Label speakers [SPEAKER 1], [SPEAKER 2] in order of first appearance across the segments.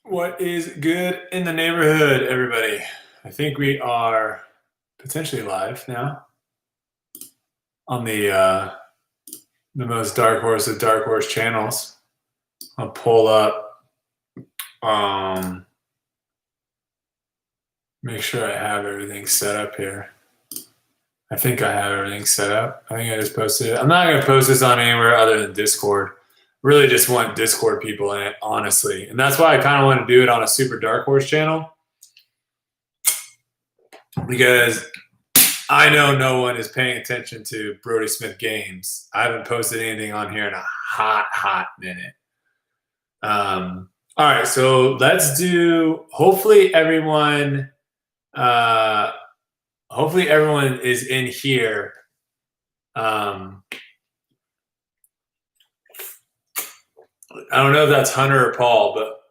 [SPEAKER 1] What is good in the neighborhood, everybody? I think we are potentially live now on the most dark horse of dark horse channels. I'll pull up, make sure I have everything set up here. I think I have everything set up. I think I just posted it. I'm not going to post this on anywhere other than Discord. Really just want Discord people in it, honestly. And that's why I kind of want to do it on a super dark horse channel. Because I know no one is paying attention to Brodie Smith games. I haven't posted anything on here in a hot minute. All right, so let's do. Hopefully everyone is in here. I don't know if that's Hunter or Paul, but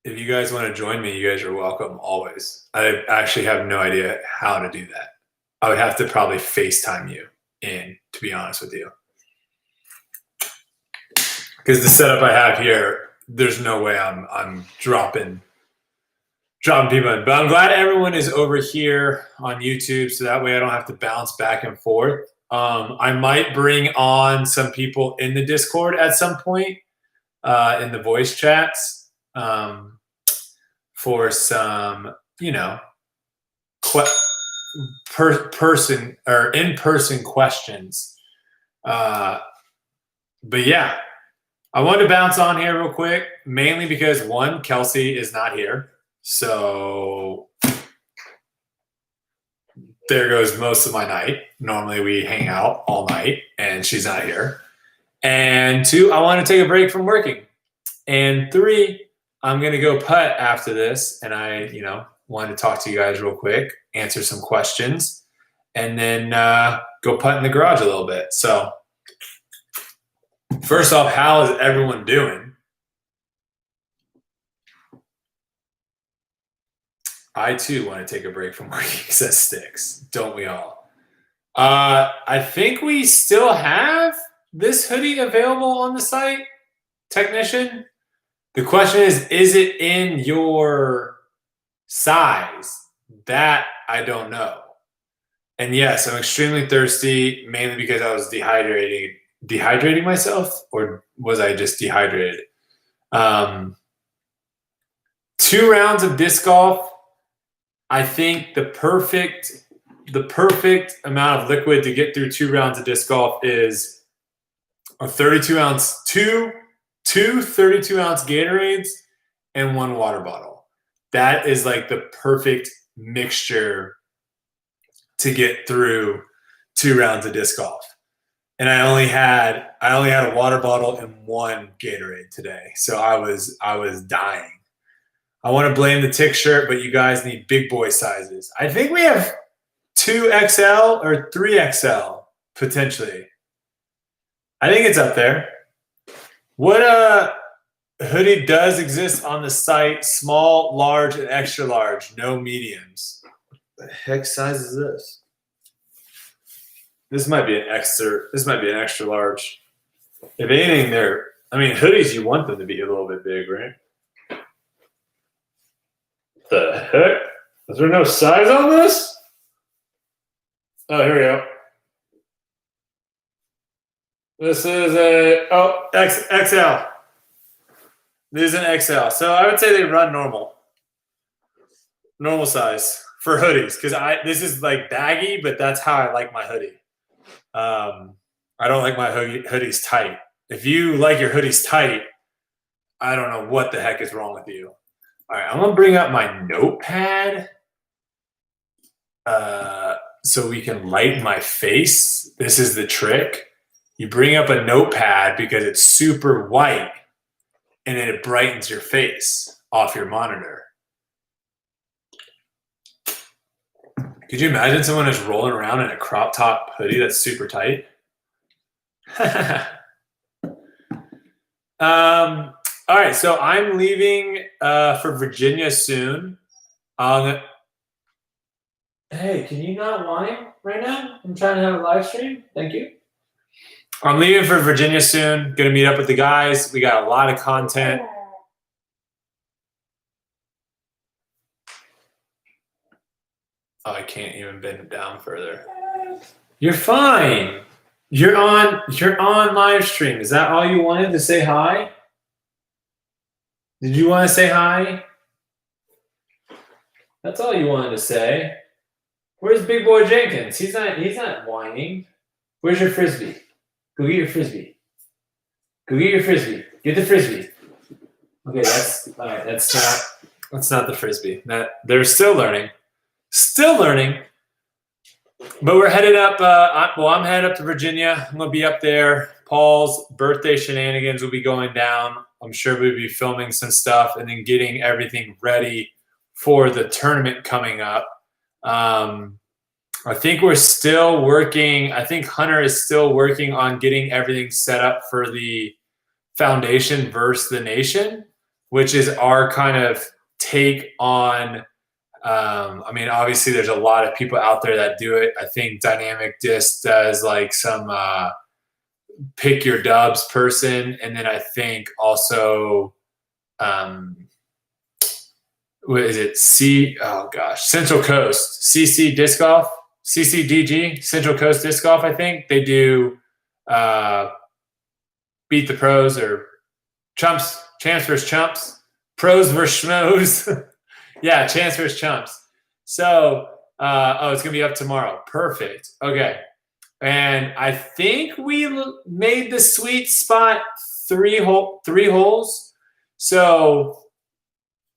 [SPEAKER 1] if you guys want to join me, you guys are welcome always. I actually have no idea how to do that. I would have to probably FaceTime you in, to be honest with you. Because the setup I have here, there's no way I'm dropping people in. But I'm glad everyone is over here on YouTube, so that way I don't have to bounce back and forth. I might bring on some people in the Discord at some point in the voice chats for some, person or in-person questions. But yeah, I wanted to bounce on here real quick, mainly because one, Kelsey is not here. So there goes most of my night. Normally we hang out all night and she's not here. And two, I want to take a break from working. And three, I'm going to go putt after this. And I, wanted to talk to you guys real quick, answer some questions, and then go putt in the garage a little bit. So first off, how is everyone doing? I too want to take a break from working, says Sticks. Don't we all? I think we still have this hoodie available on the site, technician. The question is it in your size? That I don't know. And yes, I'm extremely thirsty, mainly because I was dehydrating myself, or was I just dehydrated? 2 rounds of disc golf. I think the perfect amount of liquid to get through 2 rounds of disc golf is a 32-ounce, two 32-ounce Gatorades and 1 water bottle. That is like the perfect mixture to get through 2 rounds of disc golf. And I only had a water bottle and 1 Gatorade today. So I was dying. I want to blame the tick shirt, but you guys need big boy sizes. I think we have 2XL or 3XL potentially. I think it's up there. What hoodie does exist on the site? Small, large, and extra large. No mediums. What the heck size is this? This might be an extra large. If anything, hoodies, you want them to be a little bit big, right? The heck? Is there no size on this? Oh, here we go. This is XL. This is an XL. So I would say they run normal size for hoodies, because this is like baggy, but that's how I like my hoodie. I don't like my hoodies tight. If you like your hoodies tight, I don't know what the heck is wrong with you. All right, I'm gonna bring up my notepad so we can light my face. This is the trick. You bring up a notepad because it's super white, and then it brightens your face off your monitor. Could you imagine someone just rolling around in a crop top hoodie that's super tight? All right, so I'm leaving for Virginia soon. Hey, can you not whine right now? I'm trying to have a live stream. Thank you. I'm leaving for Virginia soon. Going to meet up with the guys. We got a lot of content. Oh, I can't even bend it down further. You're fine. You're on live stream. Is that all you wanted to say hi? Did you want to say hi? That's all you wanted to say. Where's Big Boy Jenkins? He's not whining. Where's your frisbee? Go get your frisbee. Go get your frisbee. Get the frisbee. Okay, that's all right. That's not the frisbee. They're still learning. Still learning. But we're headed up. I'm headed up to Virginia. I'm gonna be up there. Paul's birthday shenanigans will be going down. I'm sure we'll be filming some stuff and then getting everything ready for the tournament coming up. I think we're still working. I think Hunter is still working on getting everything set up for the Foundation versus the Nation, which is our kind of take on. I mean, obviously, there's a lot of people out there that do it. I think Dynamic Disc does like some pick your dubs person, and then I think also, what is it? Central Coast CC Disc Golf, CCDG, Central Coast Disc Golf. I think they do Beat the Pros or Chumps, Champs versus Chumps, Pros versus Schmoes. Yeah, Chance versus Chumps. So, it's going to be up tomorrow. Perfect. Okay. And I think we made the sweet spot three holes. So,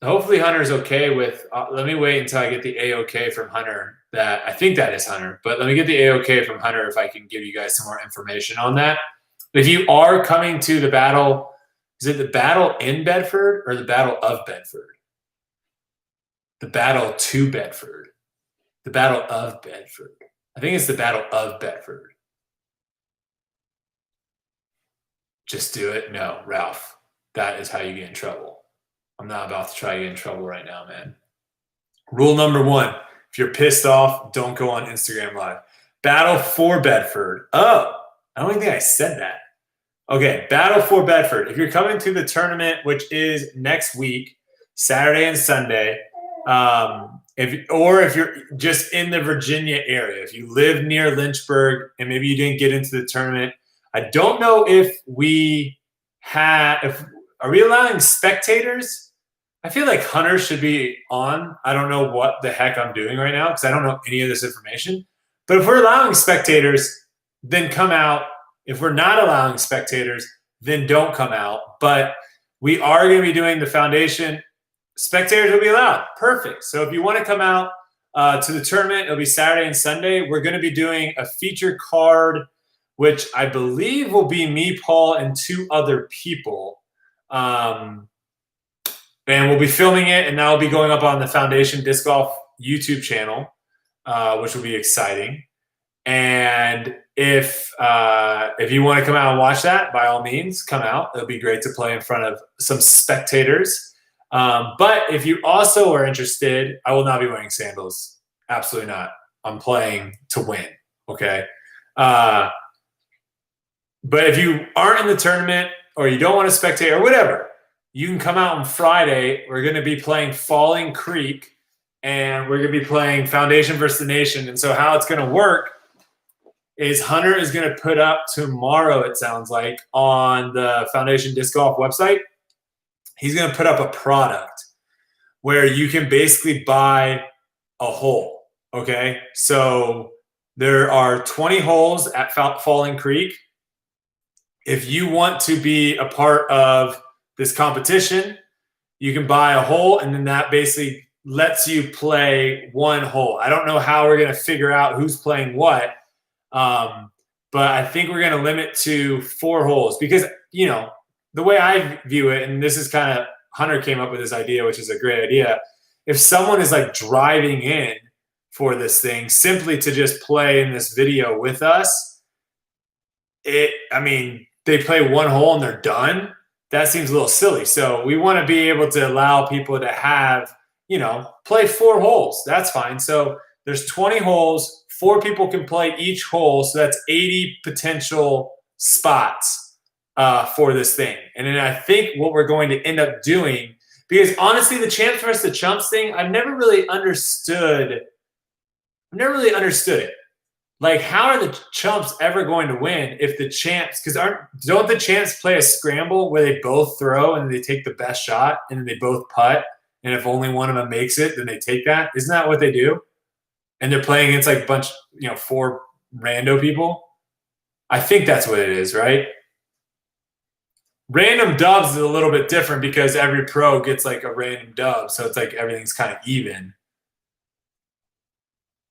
[SPEAKER 1] hopefully Hunter's okay with let me wait until I get the A-OK from Hunter. That I think that is Hunter. But let me get the A-OK from Hunter if I can give you guys some more information on that. If you are coming to the battle, is it the battle in Bedford or the Battle of Bedford? The Battle to Bedford. The Battle of Bedford. I think it's the Battle of Bedford. Just do it? No, Ralph. That is how you get in trouble. I'm not about to try to get in trouble right now, man. Rule number 1. If you're pissed off, don't go on Instagram Live. Battle for Bedford. Oh, I don't think I said that. Okay, Battle for Bedford. If you're coming to the tournament, which is next week, Saturday and Sunday, if you're just in the Virginia area, if you live near Lynchburg and maybe you didn't get into the tournament, I don't know if are we allowing spectators? I feel like Hunter should be on. I don't know what the heck I'm doing right now because I don't know any of this information. But if we're allowing spectators, then come out. If we're not allowing spectators, then don't come out. But we are going to be doing the Foundation. Spectators will be allowed. Perfect. So if you want to come out to the tournament, it'll be Saturday and Sunday. We're going to be doing a feature card, which I believe will be me, Paul, and 2 other people. And we'll be filming it, and that'll be going up on the Foundation Disc Golf YouTube channel, which will be exciting. And if you want to come out and watch that, by all means, come out. It'll be great to play in front of some spectators. But if you also are interested, I will not be wearing sandals. Absolutely not. I'm playing to win. Okay. But if you aren't in the tournament or you don't want to spectate or whatever, you can come out on Friday. We're going to be playing Falling Creek and we're going to be playing Foundation versus the Nation. And so how it's going to work is Hunter is going to put up tomorrow, it sounds like, on the Foundation Disc Golf website. He's going to put up a product where you can basically buy a hole, okay? So there are 20 holes at Falling Creek. If you want to be a part of this competition, you can buy a hole, and then that basically lets you play one hole. I don't know how we're going to figure out who's playing what, but I think we're going to limit to 4 holes because, you know, the way I view it, and this is kind of Hunter came up with this idea, which is a great idea. If someone is like driving in for this thing simply to just play in this video with us, they play one hole and they're done. That seems a little silly. So we want to be able to allow people to have, play 4 holes. That's fine. So there's 20 holes. 4 people can play each hole. So that's 80 potential spots for this thing. And then I think what we're going to end up doing, because honestly, the Champs versus the Chumps thing, I've never really understood I've never really understood it. Like, how are the chumps ever going to win if the champs? Because don't the champs play a scramble where they both throw and they take the best shot and then they both putt, and if only one of them makes it, then they take that. Isn't that what they do? And they're playing against like a bunch, 4 rando people. I think that's what it is, right? Random dubs is a little bit different because every pro gets like a random dub, so it's like everything's kind of even.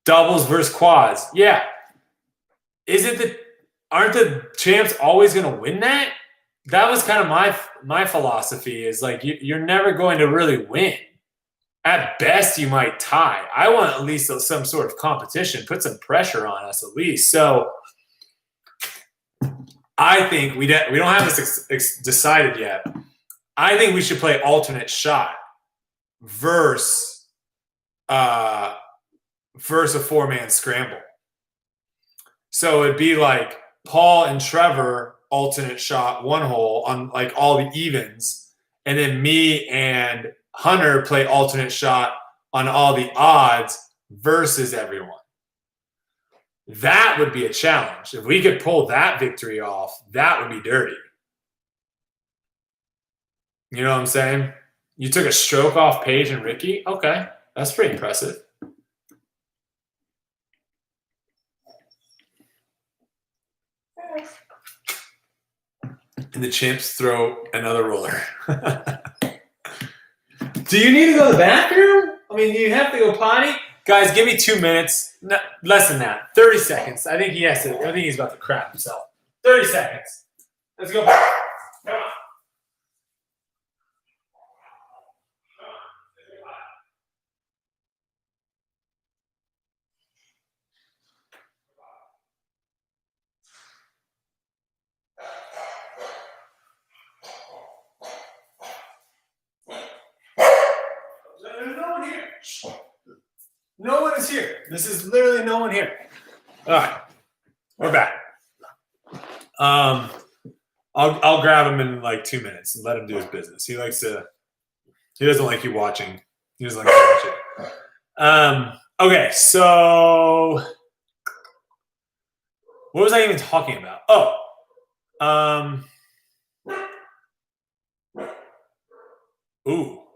[SPEAKER 1] Doubles versus quads, yeah. Aren't the champs always going to win that? That was kind of my philosophy. Is like you're never going to really win. At best, you might tie. I want at least some sort of competition, put some pressure on us at least. So I think we don't have this decided yet. I think we should play alternate shot versus a 4-man scramble. So it'd be like Paul and Trevor alternate shot 1 hole on like all the evens, and then me and Hunter play alternate shot on all the odds versus everyone. That would be a challenge. If we could pull that victory off, that would be dirty. You know what I'm saying? You took a stroke off Paige and Ricky? Okay, that's pretty impressive. And the champs throw another roller. Do you need to go to the bathroom? I mean, you have to go potty? Guys, give me 2 minutes. No, less than that. 30 seconds. I think he's about to crap himself. 30 seconds. Let's go. Come on. There's no one here. No one is here. This is literally no one here. All right, we're back. I'll grab him in like 2 minutes and let him do his business. He doesn't like you watching. He doesn't like you watching. Okay, so what was I even talking about?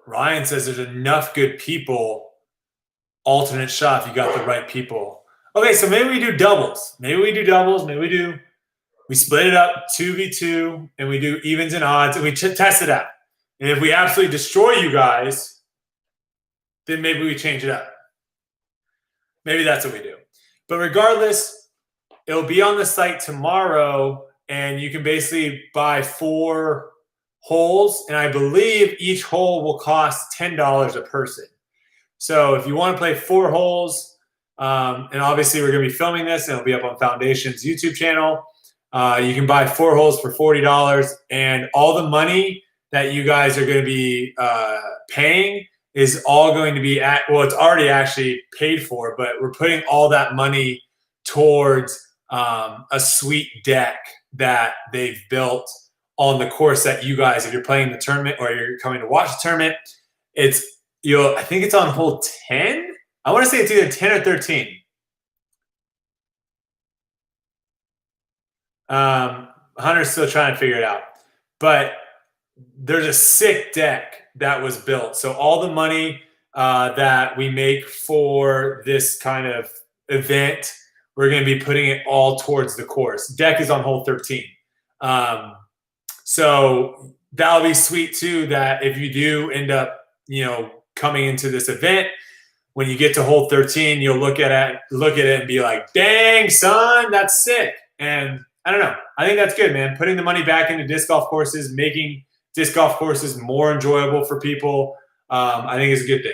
[SPEAKER 1] Ryan says there's enough good people. Alternate shot if you got the right people. Okay, so maybe we do doubles. Maybe we split it up 2v2 and we do evens and odds and we test it out. And if we absolutely destroy you guys, then maybe we change it up. Maybe that's what we do. But regardless, it'll be on the site tomorrow and you can basically buy 4 holes. And I believe each hole will cost $10 a person. So if you want to play 4 holes, and obviously we're going to be filming this and it'll be up on Foundation's YouTube channel. You can buy 4 holes for $40, and all the money that you guys are going to be paying is all going to be it's already actually paid for, but we're putting all that money towards a sweet deck that they've built on the course that you guys, if you're playing the tournament or you're coming to watch the tournament, I think it's on hole 10. I want to say it's either 10 or 13. Hunter's still trying to figure it out. But there's a sick deck that was built. So all the money that we make for this kind of event, we're going to be putting it all towards the course. Deck is on hole 13. So that'll be sweet too, that if you do end up, coming into this event, when you get to hole 13, you'll look at it and be like, dang, son, that's sick. And I don't know. I think that's good, man. Putting the money back into disc golf courses, making disc golf courses more enjoyable for people, I think is a good thing.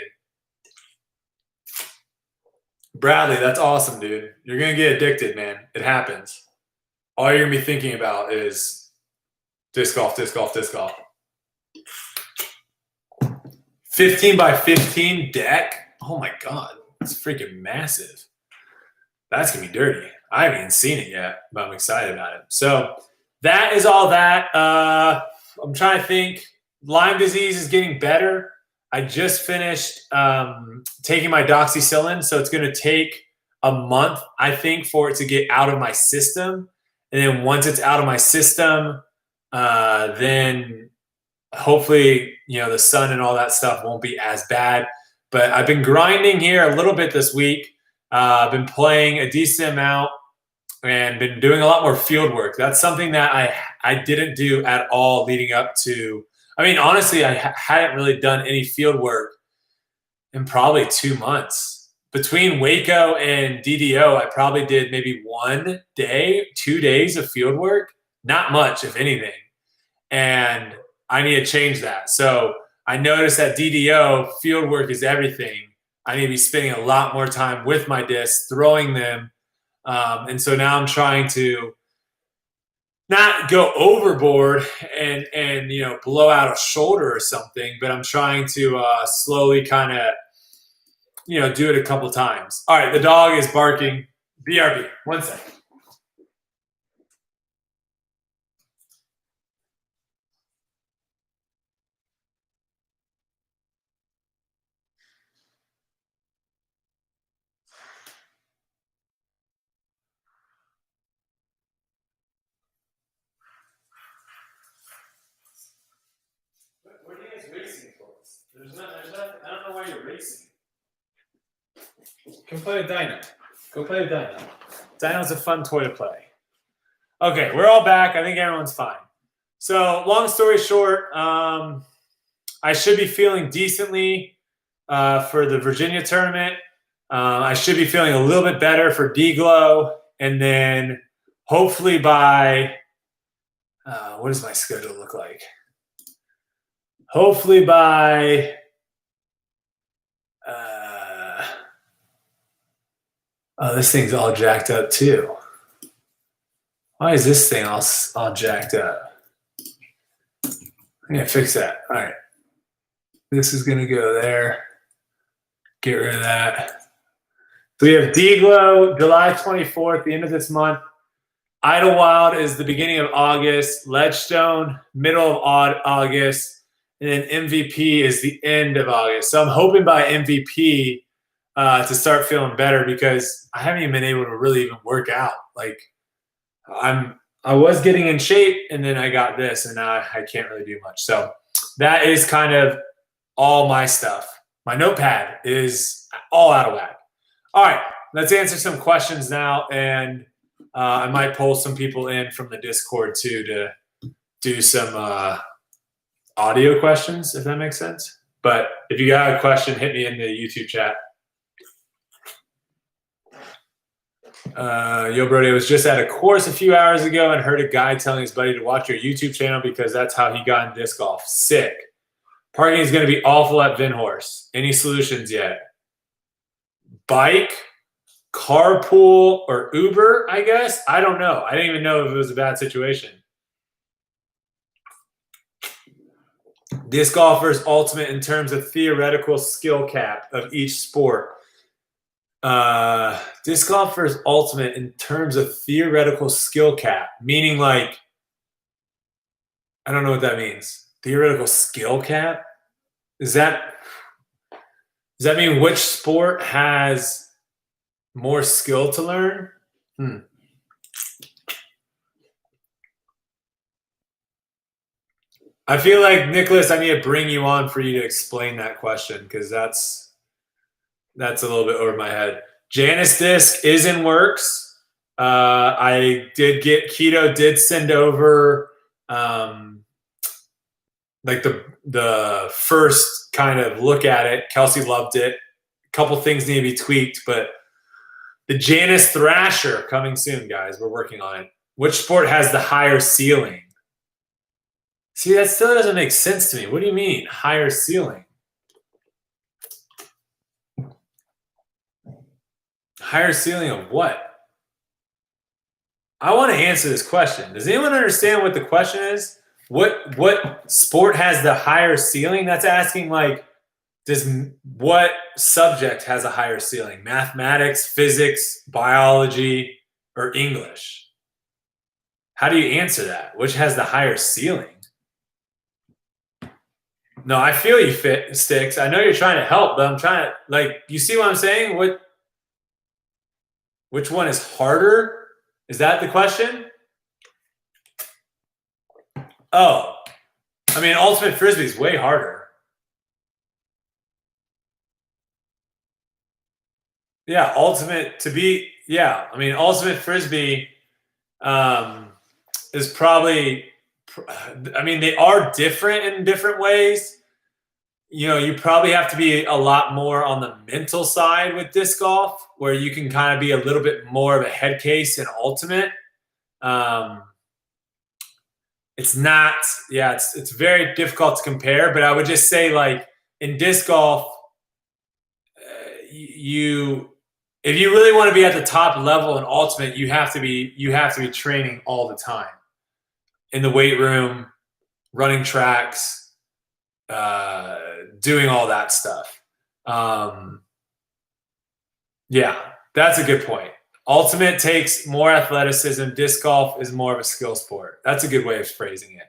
[SPEAKER 1] Bradley, that's awesome, dude. You're going to get addicted, man. It happens. All you're going to be thinking about is disc golf, disc golf, disc golf. 15 by 15 deck. Oh my God. It's freaking massive. That's going to be dirty. I haven't even seen it yet, but I'm excited about it. So that is all that. I'm trying to think. Lyme disease is getting better. I just finished taking my doxycycline, so it's going to take a month, I think, for it to get out of my system. And then once it's out of my system, then hopefully, the sun and all that stuff won't be as bad. But I've been grinding here a little bit this week. I've been playing a decent amount and been doing a lot more field work. That's something that I didn't do at all leading up to. I mean, honestly, I hadn't really done any field work in probably 2 months. Between Waco and DDO, I probably did maybe 1 day, 2 days of field work. Not much, if anything. And I need to change that. So I noticed that DDO, field work is everything. I need to be spending a lot more time with my discs, throwing them. And so now I'm trying to not go overboard and blow out a shoulder or something, but I'm trying to slowly kind of do it a couple times. All right, the dog is barking. BRB. 1 second. What are you guys racing towards? There's nothing. I don't know why you're racing. Go play with Dino. Go play with Dino. Dino's a fun toy to play. Okay, we're all back. I think everyone's fine. So, long story short, I should be feeling decently for the Virginia tournament. I should be feeling a little bit better for D-Glow. And then hopefully by, what does my schedule look like? Hopefully by, this thing's all jacked up too. Why is this thing all jacked up? I'm going to fix that. All right. This is going to go there. Get rid of that. So we have D-Glow, July 24th, the end of this month. Idlewild is the beginning of August. Ledgestone, middle of August. And then MVP is the end of August. So I'm hoping by MVP to start feeling better because I haven't even been able to really even work out. Like I was getting in shape and then I got this and now I can't really do much. So that is kind of all my stuff. My notepad is all out of whack. All right, let's answer some questions now. And I might pull some people in from the Discord too to do some audio questions, if that makes sense. But if you got a question, hit me in the YouTube chat. Yo, Brodie, I was just at a course a few hours ago and heard a guy telling his buddy to watch your YouTube channel because that's how he got in disc golf. Sick. Parking is going to be awful at Vinhorse. Any solutions yet? Bike, carpool, or Uber, I guess? I don't know. I didn't even know if it was a bad situation. Disc golfer's ultimate in terms of theoretical skill cap of each sport. Disc golfer's ultimate in terms of theoretical skill cap, meaning like, I don't know what that means. Theoretical skill cap? Does that mean which sport has more skill to learn? I feel like, Nicholas, I need to bring you on for you to explain that question because that's a little bit over my head. Janice disc is in works. I did get Keto did send over like the first kind of look at it. Kelsey loved it. A couple things need to be tweaked, but the Janice Thrasher coming soon, guys. We're working on it. Which sport has the higher ceiling? See, that still doesn't make sense to me. What do you mean, higher ceiling? Higher ceiling of what? I want to answer this question. Does anyone understand what the question is? What sport has the higher ceiling? That's asking like, what subject has a higher ceiling? Mathematics, physics, biology, or English? How do you answer that? Which has the higher ceiling? No, I feel you, Sticks. I know you're trying to help, but I'm trying to, like, you see what I'm saying? Which one is harder? Is that the question? Oh, I mean, ultimate frisbee is way harder. Yeah, ultimate frisbee is probably, I mean, they are different in different ways. You know, you probably have to be a lot more on the mental side with disc golf, where you can kind of be a little bit more of a head case in ultimate. It's not, it's very difficult to compare, but I would just say, like, in disc golf, if you really want to be at the top level in ultimate, you have to be training all the time in the weight room, running tracks, doing all that stuff. Yeah, that's a good point. Ultimate takes more athleticism. Disc golf is more of a skill sport. That's a good way of phrasing it.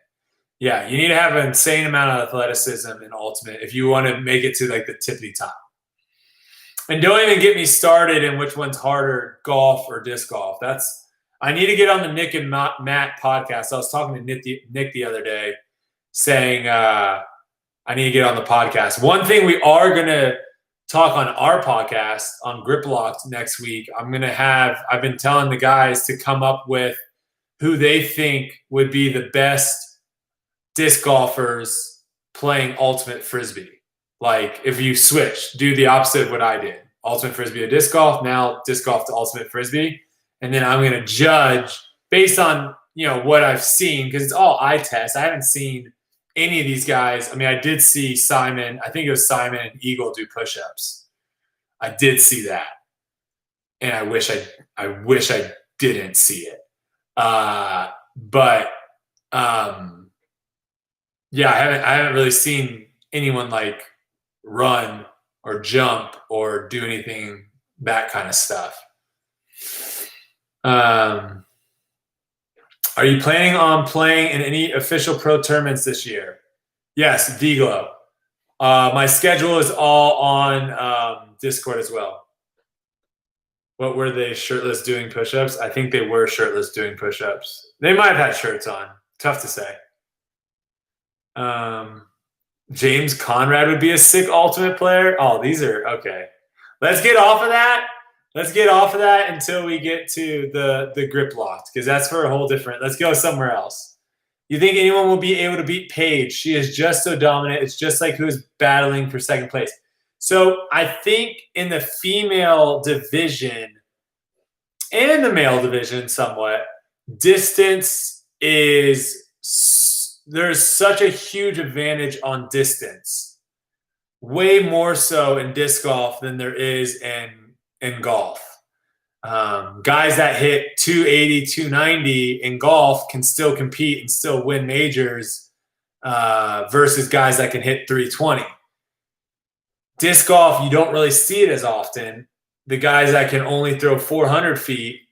[SPEAKER 1] Yeah, you need to have an insane amount of athleticism in ultimate if you want to make it to like the tippity top. And don't even get me started in which one's harder, golf or disc golf. I need to get on the Nick and Matt podcast. I was talking to Nick the other day, saying I need to get on the podcast. One thing we are going to talk on our podcast on Grip Locked next week. I've been telling the guys to come up with who they think would be the best disc golfers playing ultimate frisbee. Like, if you switch, do the opposite of what I did. Ultimate frisbee to disc golf, now disc golf to ultimate frisbee. And then I'm going to judge based on, what I've seen, because it's all eye test. I haven't seen any of these guys. I mean, I did see Simon. I think it was Simon and Eagle do push-ups. I did see that, and I wish I didn't see it. But yeah, I haven't really seen anyone like run or jump or do anything, that kind of stuff. Are you planning on playing in any official pro tournaments this year? Yes, D-Glow. My schedule is all on Discord as well. What were they, shirtless doing push-ups? I think they were shirtless doing push-ups. They might have had shirts on. Tough to say. James Conrad would be a sick ultimate player. Oh, these are okay. Let's get off of that. Until we get to the grip locked, because that's for a whole different. Let's go somewhere else. You think anyone will be able to beat Paige? She is just so dominant. It's just like who's battling for second place. So I think in the female division and the male division somewhat, distance is – there's such a huge advantage on distance, way more so in disc golf than there is in golf. Guys that hit 280, 290 in golf can still compete and still win majors versus guys that can hit 320. Disc golf, you don't really see it as often. The guys that can only throw 400 feet,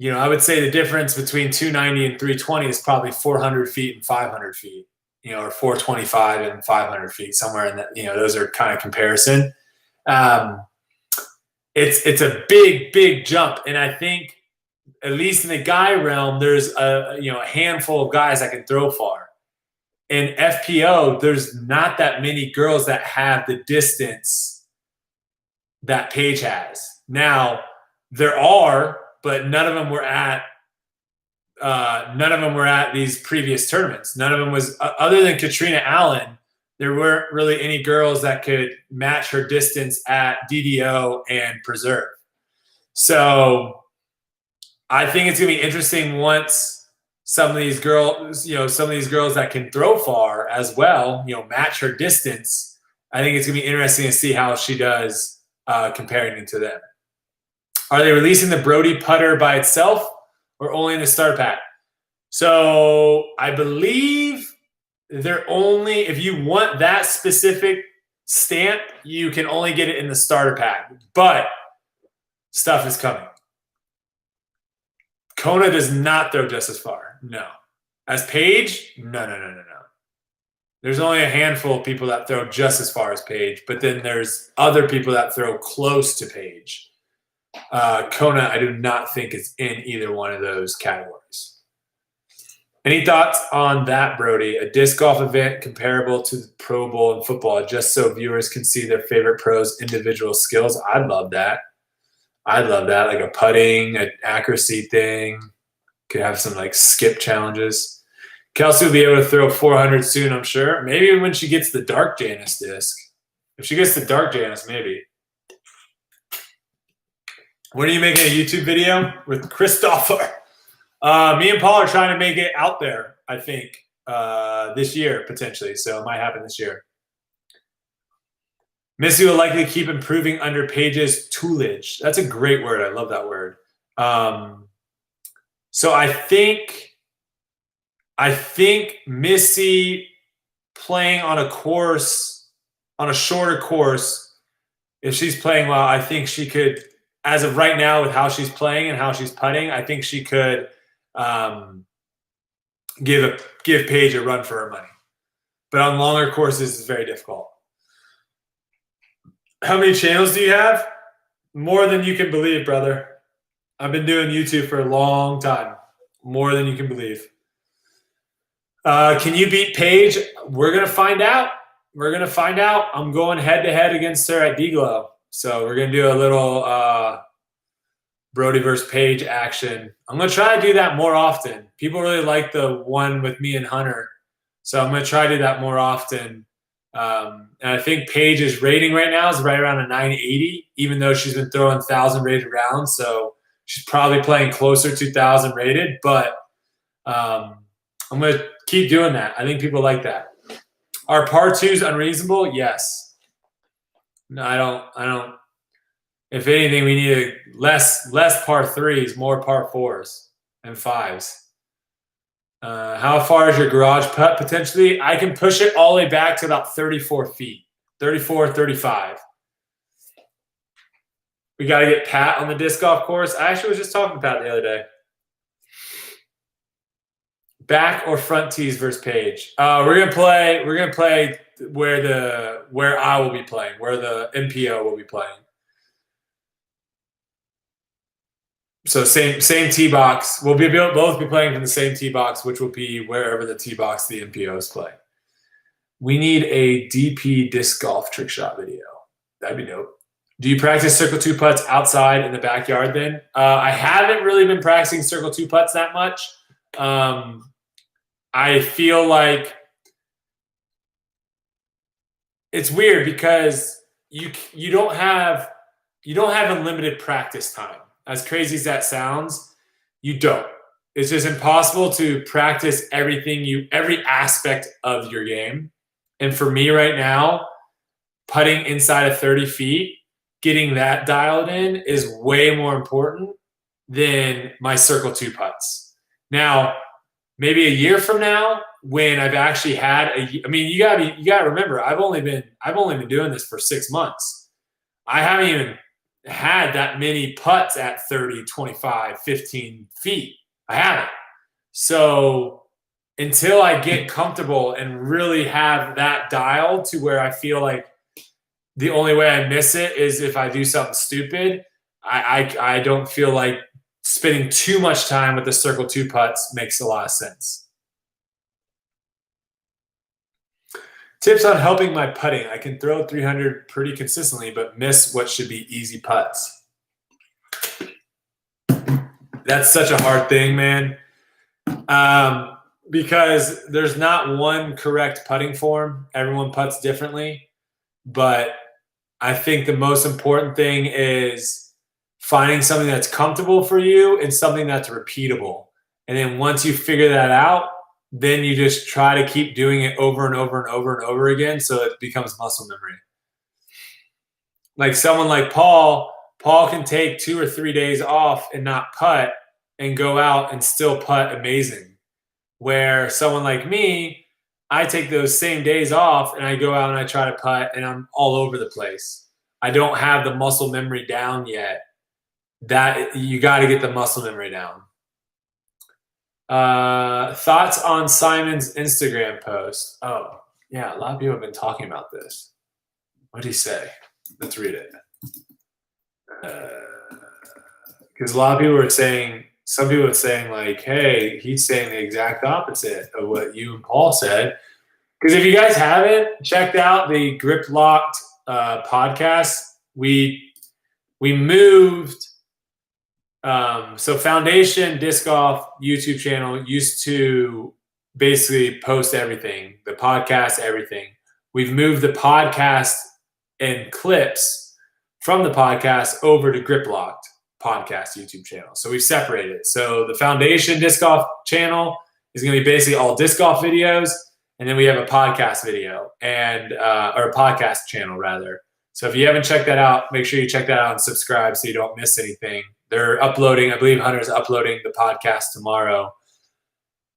[SPEAKER 1] I would say the difference between 290 and 320 is probably 400 feet and 500 feet, or 425 and 500 feet, somewhere in that, those are kind of comparison. It's a big jump. And I think, at least in the guy realm, there's a handful of guys that can throw far. In FPO, there's not that many girls that have the distance that Paige has. Now, there are, but none of them were at these previous tournaments. None of them was, other than Katrina Allen, there weren't really any girls that could match her distance at DDO and Preserve. So I think it's going to be interesting once some of these girls that can throw far as well, match her distance. I think it's going to be interesting to see how she does comparing to them. Are they releasing the Brodie putter by itself or only in the starter pack? So I believe they're only, if you want that specific stamp, you can only get it in the starter pack. But stuff is coming. Kona does not throw just as far. No. As Paige? No. There's only a handful of people that throw just as far as Paige, but then there's other people that throw close to Paige. Kona, I do not think is in either one of those categories. Any thoughts on that, Brodie? A disc golf event comparable to the Pro Bowl in football, just so viewers can see their favorite pros' individual skills? I'd love that. I'd love that, like a putting, an accuracy thing. Could have some like skip challenges. Kelsey will be able to throw 400 soon, I'm sure. Maybe when she gets the Dark Janice disc. If she gets the Dark Janice, maybe. When are you making a YouTube video with Christopher? Me and Paul are trying to make it out there, I think, this year, potentially. So it might happen this year. Missy will likely keep improving under Paige's toolage. That's a great word. I love that word. So I think Missy playing on a course, on a shorter course, if she's playing well, I think she could, as of right now with how she's playing and how she's putting, I think she could give Paige a run for her money. But on longer courses, it's very difficult. How many channels do you have? More than you can believe, brother. I've been doing YouTube for a long time. More than you can believe. Can you beat Paige? We're going to find out. We're going to find out. I'm going head-to-head against her at D-Glow. So we're going to do a little Brodie versus Paige action. I'm going to try to do that more often. People really like the one with me and Hunter. So I'm going to try to do that more often. And I think Paige's rating right now is right around a 980, even though she's been throwing 1,000 rated rounds. So she's probably playing closer to 1,000 rated. But I'm going to keep doing that. I think people like that. Are par twos unreasonable? Yes. No, I don't. If anything, we need less par threes, more par fours and fives. How far is your garage putt potentially? I can push it all the way back to about 34 feet, 34, 35. We got to get Pat on the disc golf course. I actually was just talking to Pat the other day. Back or front tees versus Paige? We're gonna play where I will be playing, where the MPO will be playing. So same tee box. We'll both be playing from the same tee box, which will be wherever the tee box the MPOs play. We need a DP disc golf trick shot video. That'd be dope. Do you practice circle two putts outside in the backyard then? I haven't really been practicing circle two putts that much. I feel like it's weird because you don't have unlimited practice time. As crazy as that sounds, you don't. It's just impossible to practice every aspect of your game. And for me right now, putting inside of 30 feet, getting that dialed in is way more important than my circle two putts. Now, maybe a year from now, when I've actually had you gotta remember, I've only been doing this for 6 months. I haven't even had that many putts at 30, 25, 15 feet. I haven't. So until I get comfortable and really have that dialed to where I feel like the only way I miss it is if I do something stupid, I don't feel like spending too much time with the circle two putts makes a lot of sense. Tips on helping my putting. I can throw 300 pretty consistently, but miss what should be easy putts. That's such a hard thing, man. Because there's not one correct putting form. Everyone putts differently. But I think the most important thing is finding something that's comfortable for you and something that's repeatable. And then once you figure that out, then you just try to keep doing it over and over and over and over again so it becomes muscle memory. Like someone like Paul can take 2 or 3 days off and not putt and go out and still putt amazing. Where someone like me, I take those same days off and I go out and I try to putt and I'm all over the place. I don't have the muscle memory down yet. That you got to get the muscle memory down. Thoughts on Simon's Instagram post? Oh, yeah, a lot of people have been talking about this. What did he say? Let's read it. because a lot of people were saying, some people were saying like, hey, he's saying the exact opposite of what you and Paul said. Because if you guys haven't checked out the Grip Locked podcast, we moved. So Foundation Disc Golf YouTube channel used to basically post everything, the podcast, everything. We've moved the podcast and clips from the podcast over to Grip Locked podcast YouTube channel. So we've separated it. So the Foundation Disc Golf channel is going to be basically all disc golf videos. And then we have a podcast video and or a podcast channel rather. So if you haven't checked that out, make sure you check that out and subscribe so you don't miss anything. They're uploading, I believe Hunter's uploading the podcast tomorrow.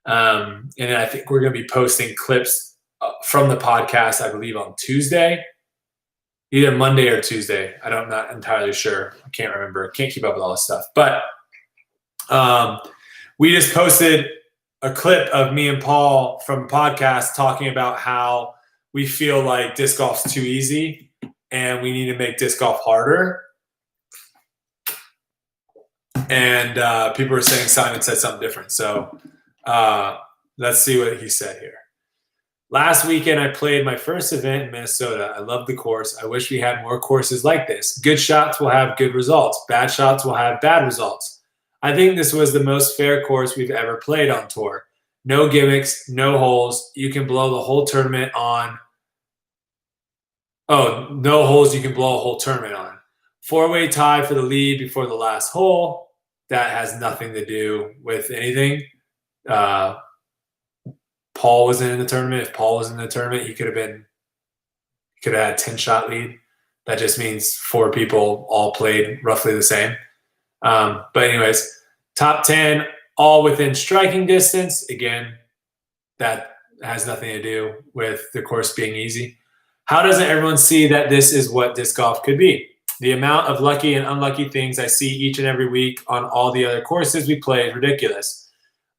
[SPEAKER 1] And then I think we're going to be posting clips from the podcast, I believe on Tuesday, either Monday or Tuesday. I'm not entirely sure. I can't remember. Can't keep up with all this stuff. But we just posted a clip of me and Paul from a podcast talking about how we feel like disc golf's too easy and we need to make disc golf harder. And people are saying Simon said something different. So let's see what he said here. Last weekend, I played my first event in Minnesota. I love the course. I wish we had more courses like this. Good shots will have good results. Bad shots will have bad results. I think this was the most fair course we've ever played on tour. No gimmicks, no holes. You can blow the whole tournament on. Oh, no holes you can blow a whole tournament on. 4-way tie for the lead before the last hole. That has nothing to do with anything. Paul wasn't in the tournament. If Paul was in the tournament, he could have had a 10-shot lead. That just means 4 people all played roughly the same. But anyways, top 10, all within striking distance. Again, that has nothing to do with the course being easy. How doesn't everyone see that this is what disc golf could be? The amount of lucky and unlucky things I see each and every week on all the other courses we play is ridiculous.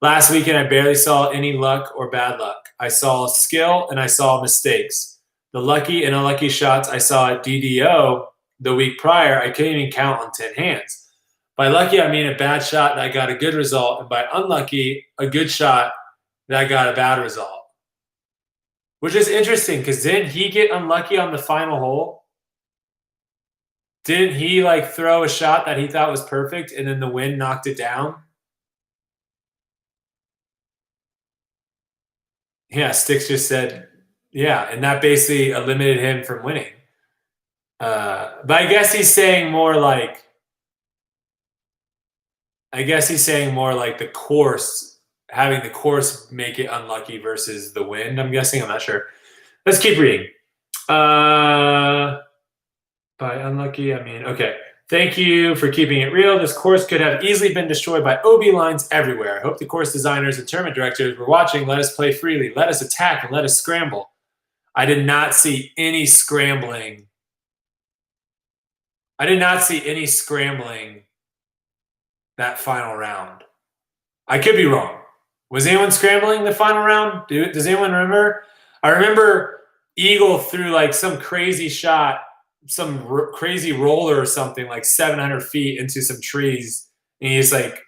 [SPEAKER 1] Last weekend, I barely saw any luck or bad luck. I saw skill and I saw mistakes. The lucky and unlucky shots I saw at DDO the week prior, I couldn't even count on 10 hands. By lucky, I mean a bad shot that got a good result, and by unlucky, a good shot that got a bad result. Which is interesting, because didn't he get unlucky on the final hole? Didn't he throw a shot that he thought was perfect, and then the wind knocked it down? Yeah, Sticks just said, yeah, and that basically eliminated him from winning. But I guess he's saying more like the course, having the course make it unlucky versus the wind, I'm guessing. I'm not sure. Let's keep reading. By unlucky, I mean, okay. Thank you for keeping it real. This course could have easily been destroyed by OB lines everywhere. I hope the course designers and tournament directors were watching. Let us play freely. Let us attack and let us scramble. I did not see any scrambling. That final round. I could be wrong. Was anyone scrambling the final round? Does anyone remember? I remember Eagle threw some crazy shot, some crazy roller or something, 700 feet into some trees. And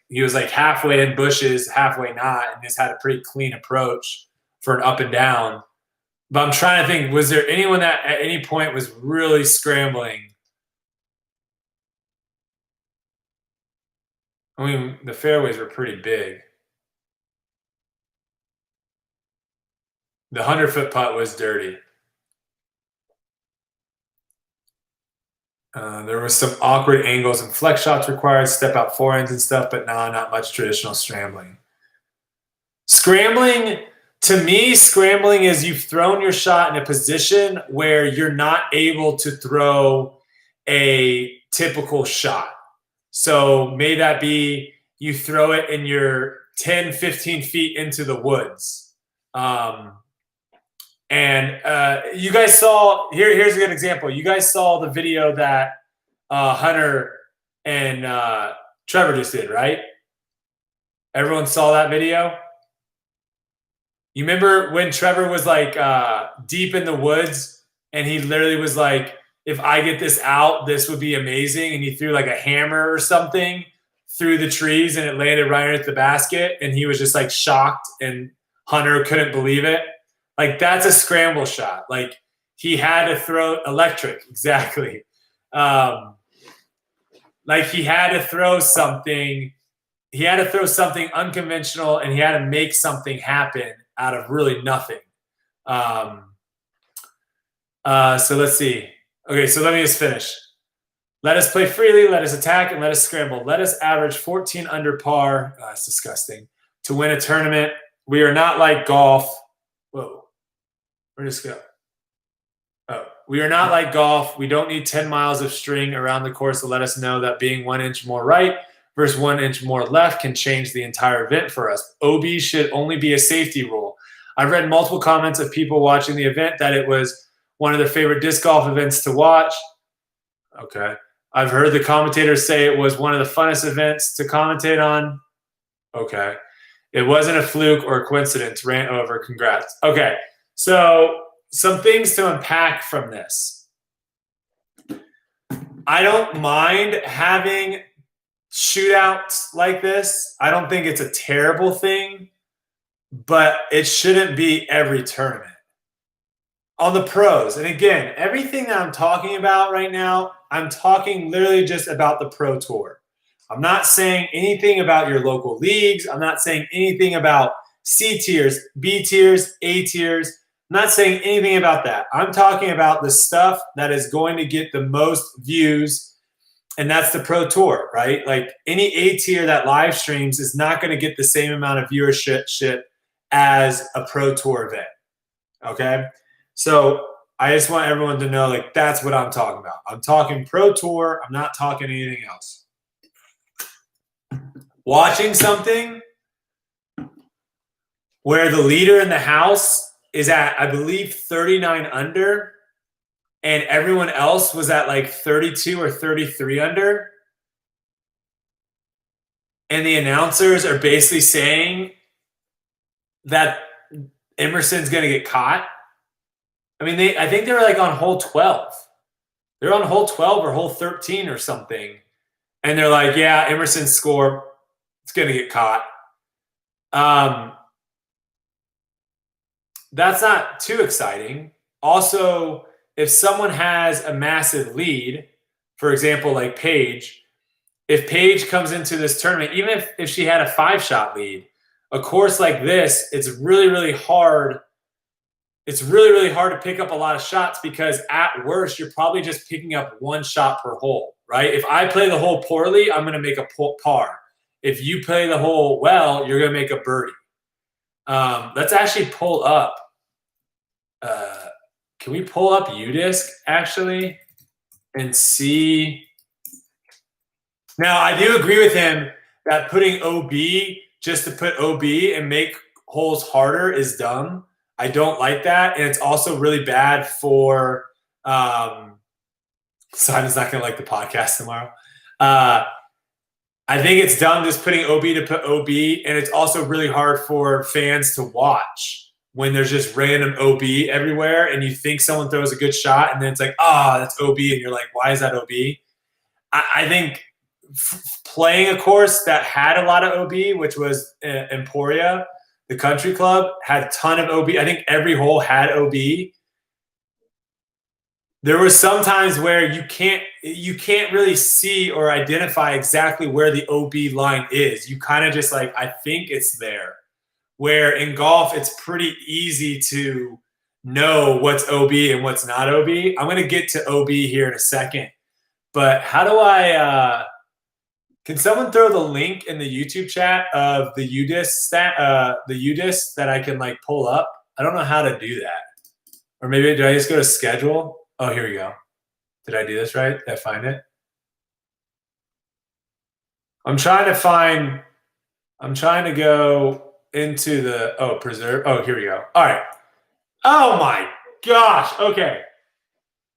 [SPEAKER 1] he was halfway in bushes, halfway not, and just had a pretty clean approach for an up and down. But I'm trying to think, was there anyone that at any point was really scrambling? I mean, the fairways were pretty big. The 100-foot putt was dirty. There was some awkward angles and flex shots required, step out forehands and stuff, but not much traditional scrambling. Scrambling, to me, scrambling is you've thrown your shot in a position where you're not able to throw a typical shot. So may that be you throw it and you're 10, 15 feet into the woods. You guys saw, here's a good example. You guys saw the video that Hunter and Trevor just did, right? Everyone saw that video? You remember when Trevor was deep in the woods and he literally was like, if I get this out, this would be amazing. And he threw a hammer or something through the trees and it landed right underneath the basket, and he was just like shocked, and Hunter couldn't believe it. Like, that's a scramble shot. Like, he had to throw electric, exactly. Like, he had to throw something. He had to throw something unconventional, and he had to make something happen out of really nothing. So let's see. Okay, so let me just finish. Let us play freely, let us attack, and let us scramble. Let us average 14 under par. Oh, that's disgusting. To win a tournament. We are not like golf. Whoa. Where'd this go? Oh, we are not like golf. We don't need 10 miles of string around the course to let us know that being 1 inch more right versus 1 inch more left can change the entire event for us. OB should only be a safety rule. I've read multiple comments of people watching the event that it was one of their favorite disc golf events to watch. Okay. I've heard the commentators say it was one of the funnest events to commentate on. Okay. It wasn't a fluke or a coincidence. Rant over. Congrats. Okay. So some things to unpack from this. I don't mind having shootouts like this. I don't think it's a terrible thing, but it shouldn't be every tournament. On the pros, and again, everything that I'm talking about right now, I'm talking literally just about the Pro Tour. I'm not saying anything about your local leagues. I'm not saying anything about C tiers, B tiers, A tiers. I'm not saying anything about that. I'm talking about the stuff that is going to get the most views, and that's the Pro Tour, right? Like, any A tier that live streams is not going to get the same amount of viewership as a Pro Tour event, okay? So I just want everyone to know, like, that's what I'm talking about. I'm talking Pro Tour. I'm not talking anything else. Watching something where the leader in the house is at, I believe, 39 under, and everyone else was at like 32 or 33 under, and the announcers are basically saying that Emerson's going to get caught. I mean, I think they were like on hole 12. They're on hole 12 or hole 13 or something. And they're like, yeah, Emerson's score, it's going to get caught. That's not too exciting. Also, if someone has a massive lead, for example, like Paige, if Paige comes into this tournament, even if she had a 5-shot lead, a course like this, it's really, really hard. It's really, really hard to pick up a lot of shots because at worst, you're probably just picking up 1 shot per hole, right? If I play the hole poorly, I'm going to make a par. If you play the hole well, you're going to make a birdie. Let's actually pull up. Can we pull up UDisc actually and see? Now, I do agree with him that putting OB just to put OB and make holes harder is dumb. I don't like that, and it's also really bad for Simon's not going to like the podcast tomorrow. I think it's dumb just putting OB to put OB, and it's also really hard for fans to watch when there's just random OB everywhere, and you think someone throws a good shot, and then it's like, that's OB, and you're like, why is that OB? I think playing a course that had a lot of OB, which was Emporia, the country club, had a ton of OB. I think every hole had OB. There were some times where you can't really see or identify exactly where the OB line is. You kind of just like, I think it's there. Where in golf, it's pretty easy to know what's OB and what's not OB. I'm going to get to OB here in a second. But how do I can someone throw the link in the YouTube chat of the UDisc that I can like pull up? I don't know how to do that. Or maybe do I just go to schedule? Oh, here we go. Did I do this right? Did I find it? I'm trying to go into the, preserve. Oh, here we go. All right. Oh my gosh. Okay.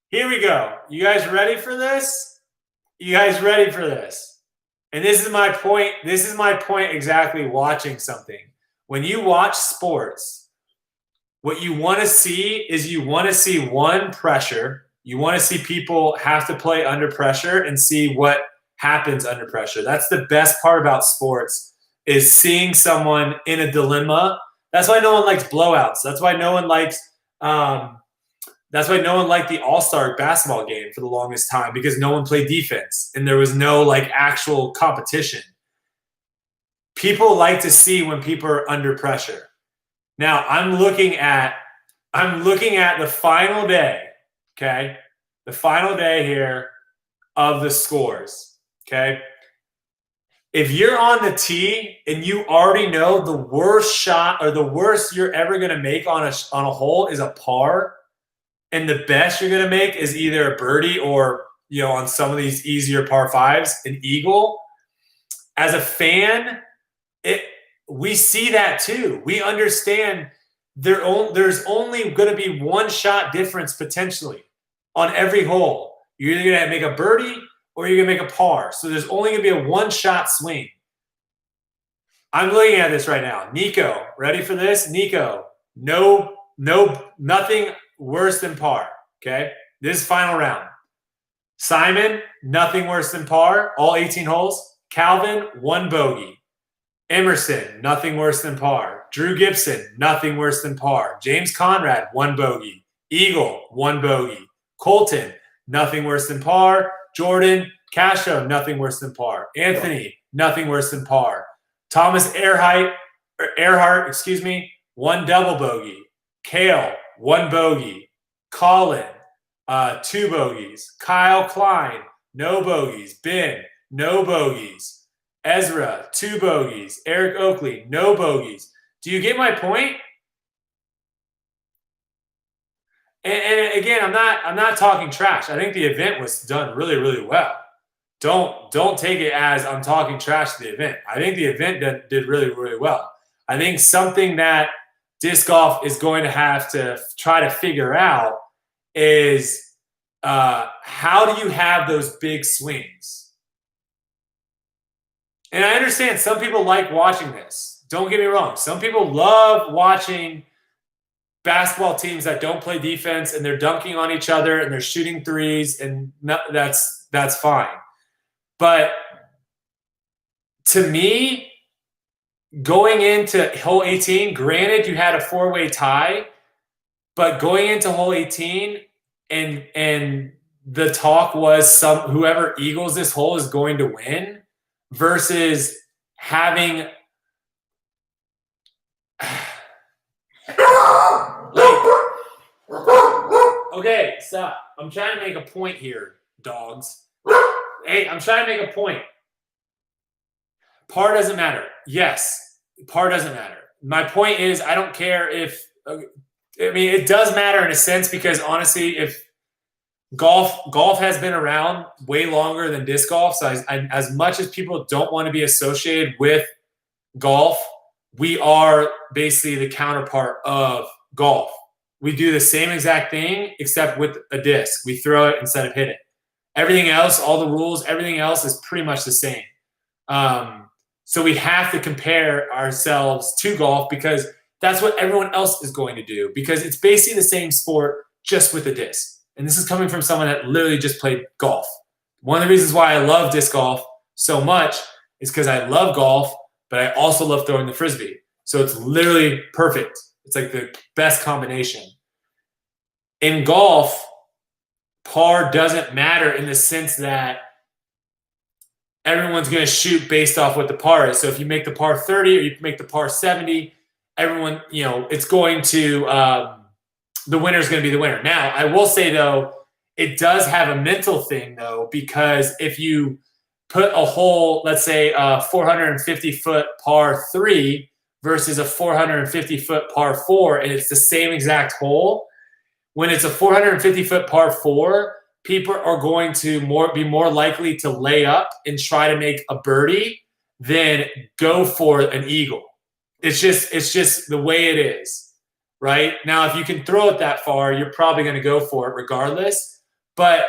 [SPEAKER 1] Here we go. You guys ready for this? You guys ready for this? And this is my point. This is my point exactly watching something. When you watch sports, what you want to see is you want to see pressure. You want to see people have to play under pressure and see what happens under pressure. That's the best part about sports, is seeing someone in a dilemma. That's why no one likes blowouts. That's why no one likes the All-Star basketball game for the longest time, because no one played defense and there was no like actual competition. People like to see when people are under pressure. Now I'm looking at the final day, okay? The final day here of the scores, okay? If you're on the tee and you already know the worst shot or the worst you're ever going to make on a hole is a par, and the best you're going to make is either a birdie or, on some of these easier par fives, an eagle, as a fan, we see that too. We understand there's only going to be one shot difference potentially on every hole. You're either going to make a birdie or you're going to make a par. So there's only going to be a one-shot swing. I'm looking at this right now. Nico, ready for this? Nico, no, nothing worse than par, okay? This is final round. Simon, nothing worse than par, all 18 holes. Calvin, 1 bogey. Emerson, nothing worse than par. Drew Gibson, nothing worse than par. James Conrad, 1 bogey. Eagle, 1 bogey. Colton, nothing worse than par. Jordan Castro, nothing worse than par. Anthony, nothing worse than par. Thomas Earhart, 1 double bogey. Kale, 1 bogey. Colin, 2 bogeys. Kyle Klein, no bogeys. Ben, no bogeys. Ezra, 2 bogeys. Eric Oakley, no bogeys. Do you get my point? And again, I'm not talking trash. I think the event was done really, really well. Don't take it as I'm talking trash to the event. I think the event did really, really well. I think something that disc golf is going to have to try to figure out is how do you have those big swings? And I understand some people like watching this. Don't get me wrong. Some people love watching basketball teams that don't play defense and they're dunking on each other and they're shooting threes, and that's fine. But to me, going into hole 18, granted you had a 4-way tie, but going into hole 18 and the talk was whoever eagles this hole is going to win, versus having okay, stop. I'm trying to make a point here, dogs. Hey, I'm trying to make a point. Par doesn't matter. Yes, par doesn't matter. My point is, I don't care if it does matter in a sense, because honestly, if golf has been around way longer than disc golf, so as much as people don't want to be associated with golf, we are basically the counterpart of golf. We do the same exact thing except with a disc. We throw it instead of hit it. Everything else, all the rules, everything else is pretty much the same. So we have to compare ourselves to golf because that's what everyone else is going to do, because it's basically the same sport just with a disc. And this is coming from someone that literally just played golf. One of the reasons why I love disc golf so much is because I love golf, but I also love throwing the Frisbee. So it's literally perfect. It's like the best combination. In golf, par doesn't matter in the sense that everyone's going to shoot based off what the par is. So if you make the par 30 or you make the par 70, everyone, it's going to the winner is going to be the winner. Now, I will say, though, it does have a mental thing, though, because if you put a hole, let's say a 450-foot par 3 versus a 450-foot par 4, and it's the same exact hole, when it's a 450-foot par 4, people are going to be more likely to lay up and try to make a birdie than go for an eagle. It's just the way it is, right? Now, if you can throw it that far, you're probably going to go for it regardless. But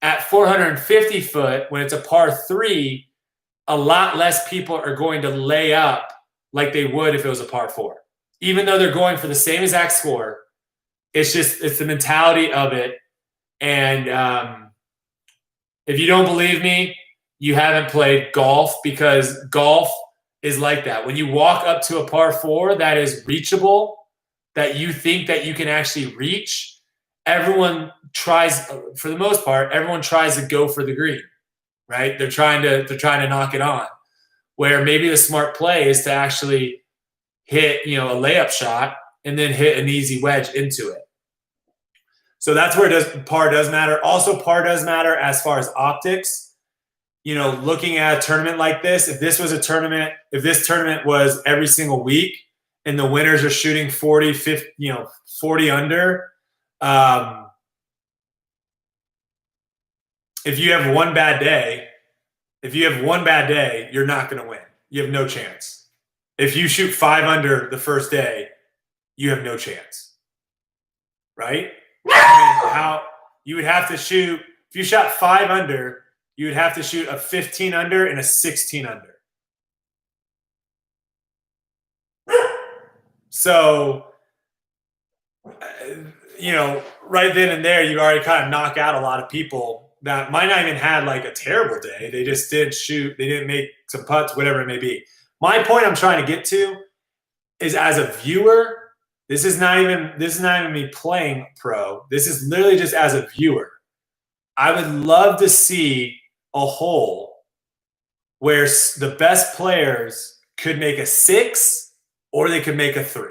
[SPEAKER 1] at 450 foot, when it's a par 3, a lot less people are going to lay up like they would if it was a par 4. Even though they're going for the same exact score, it's the mentality of it. And if you don't believe me, you haven't played golf, because golf is like that. When you walk up to a par 4 that is reachable, that you think that you can actually reach, everyone tries, for the most part, everyone tries to go for the green, right? They're trying to knock it on. Where maybe the smart play is to actually hit, a layup shot and then hit an easy wedge into it. So that's where par does matter. Also, par does matter as far as optics. Looking at a tournament like this, if this tournament was every single week and the winners are shooting 40, 50, 40 under, if you have one bad day, you're not going to win. You have no chance. If you shoot 5 under the first day, you have no chance. Right? How you would have to shoot, if you shot 5 under, you would have to shoot a 15 under and a 16 under. So, right then and there, you already kind of knock out a lot of people that might not even had like a terrible day. They just didn't shoot. They didn't make some putts, whatever it may be. My point I'm trying to get to is, as a viewer, this is not even me playing pro. This is literally just as a viewer. I would love to see a hole where the best players could make a 6, or they could make a 3.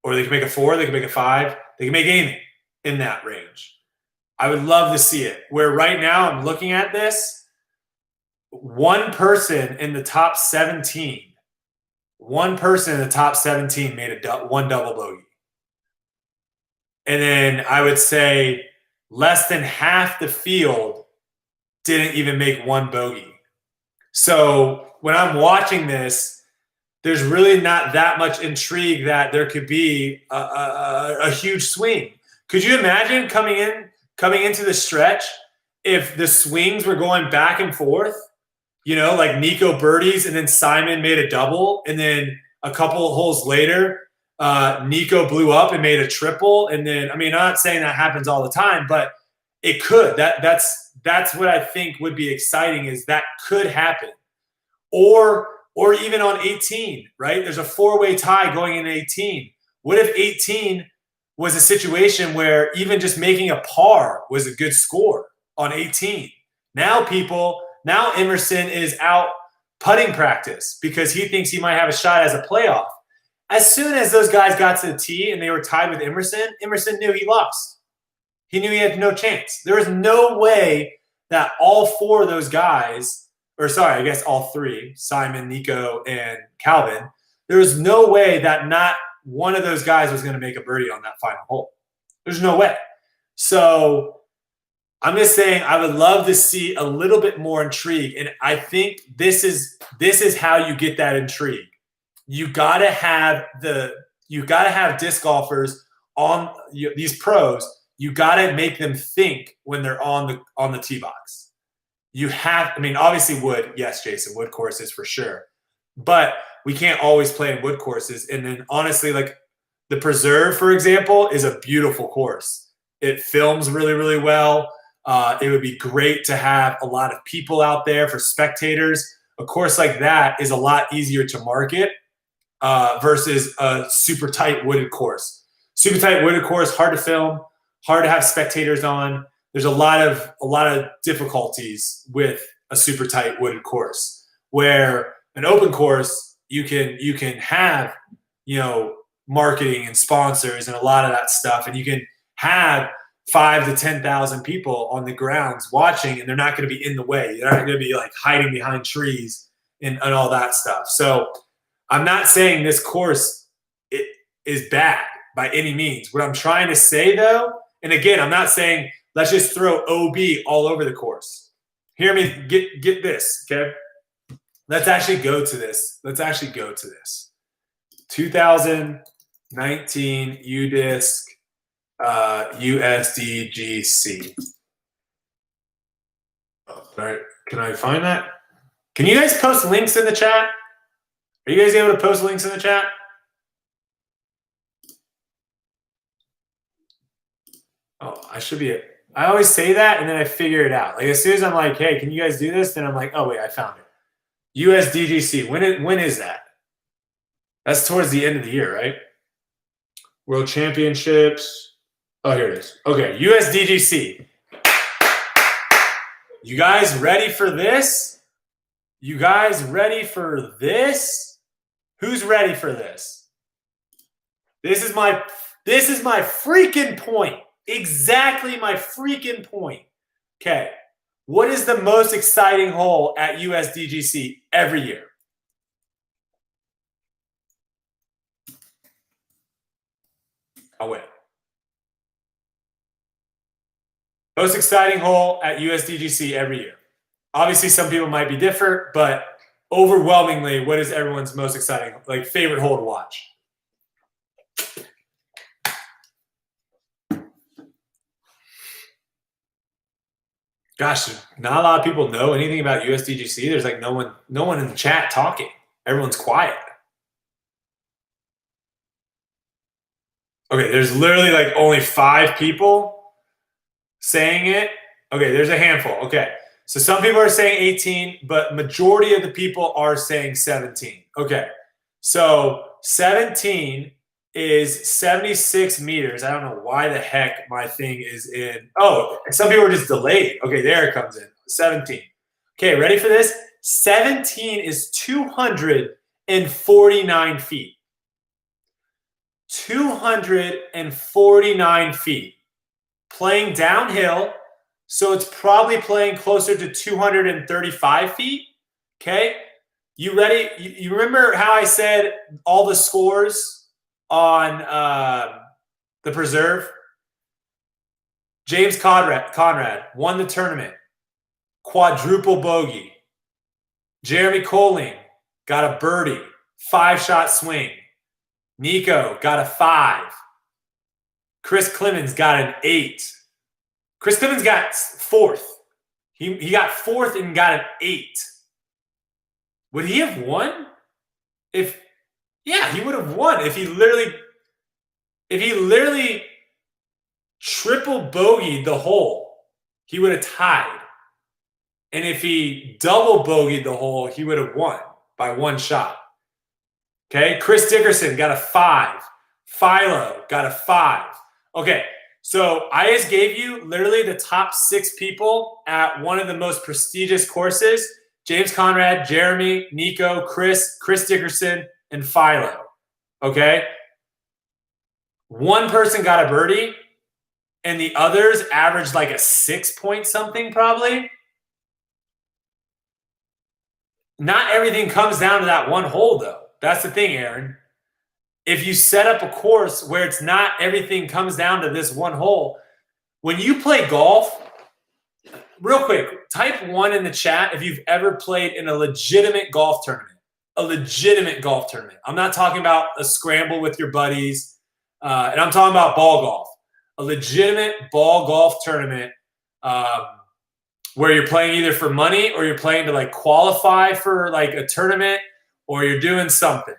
[SPEAKER 1] Or they could make a 4, they could make a 5. They can make anything in that range. I would love to see it. Where right now I'm looking at this, one person in the top 17 made one double bogey. And then I would say less than half the field didn't even make one bogey. So when I'm watching this, there's really not that much intrigue that there could be a huge swing. Could you imagine coming into the stretch if the swings were going back and forth? Like Nico birdies and then Simon made a double, and then a couple of holes later, Nico blew up and made a triple. And then, I'm not saying that happens all the time, but it could. That's what I think would be exciting, is that could happen. Or even on 18, right? There's a 4-way tie going in 18. What if 18 was a situation where even just making a par was a good score on 18? Now Emerson is out putting practice because he thinks he might have a shot as a playoff. As soon as those guys got to the tee and they were tied with Emerson knew he lost. He knew he had no chance. There was no way that all 4 of those guys, or sorry, I guess all 3, Simon, Nico, and Calvin, there was no way that not one of those guys was going to make a birdie on that final hole. There's no way. So I'm just saying I would love to see a little bit more intrigue. And I think this is how you get that intrigue. You gotta have disc golfers on these pros. You gotta make them think when they're on the tee box. You have, obviously wood, yes, Jason, wood courses for sure. But we can't always play in wood courses. And then honestly, like the Preserve, for example, is a beautiful course. It films really, really well. It would be great to have a lot of people out there for spectators. A course like that is a lot easier to market versus a super tight wooded course. Super tight wooded course, hard to film, hard to have spectators on. There's a lot of difficulties with a super tight wooded course. Where an open course, you can have marketing and sponsors and a lot of that stuff, and you can have 5,000 to 10,000 people on the grounds watching, and they're not going to be in the way. They're not going to be like hiding behind trees and all that stuff. So I'm not saying this course is bad by any means. What I'm trying to say, though, and again, I'm not saying let's just throw OB all over the course. Hear me, get this, okay? Let's actually go to this. 2019 UDisc USDGC. All right, can I find that? Can you guys post links in the chat? Are you guys able to post links in the chat? Oh, I should be I always say that, and then I figure it out. Like as soon as I'm like, hey, can you guys do this? Then I'm like, oh, wait, I found it. USDGC. When is that? That's towards the end of the year, right? World Championships. Oh, here it is. Okay, USDGC. You guys ready for this? You guys ready for this? Who's ready for this? This is my freaking point. Exactly my freaking point. Okay. What is the most exciting hole at USDGC every year? I'll wait. Most exciting hole at USDGC every year. Obviously, some people might be different, but overwhelmingly, what is everyone's most exciting, like favorite hole to watch? Gosh, not a lot of people know anything about USDGC. There's like no one in the chat talking. Everyone's quiet. Okay, there's literally like only 5 people saying it. Okay, there's a handful. Okay, so some people are saying 18, but majority of the people are saying 17. Okay, so 17 is 76 meters. I don't know why the heck my thing is in. Oh, some people are just delayed. Okay, there it comes in. 17. Okay, ready for this? 17 is 249 feet. 249 feet. Playing downhill, so it's probably playing closer to 235 feet. Okay, you ready? You remember how I said all the scores on the preserve? James Conrad won the tournament. Quadruple bogey. Jeremy Colling got a birdie. 5-shot swing. Nico got a 5. Chris Clemens got an 8. Chris Clemens got 4th. He got 4th and got an 8. Would he have won? He would have won if he literally triple bogeyed the hole. He would have tied. And if he double bogeyed the hole, he would have won by 1 shot. Okay, Chris Dickerson got a 5. Philo got a 5. Okay, so I just gave you literally the top 6 people at one of the most prestigious courses. James Conrad, Jeremy, Nico, Chris Dickerson, and Philo. Okay? One person got a birdie, and the others averaged like a 6-point something probably. Not everything comes down to that one hole, though. That's the thing, Aaron. If you set up a course where it's not everything comes down to this one hole, when you play golf, real quick, type 1 in the chat if you've ever played in a legitimate golf tournament. A legitimate golf tournament. I'm not talking about a scramble with your buddies, and I'm talking about ball golf. A legitimate ball golf tournament where you're playing either for money or you're playing to like qualify for like a tournament or you're doing something.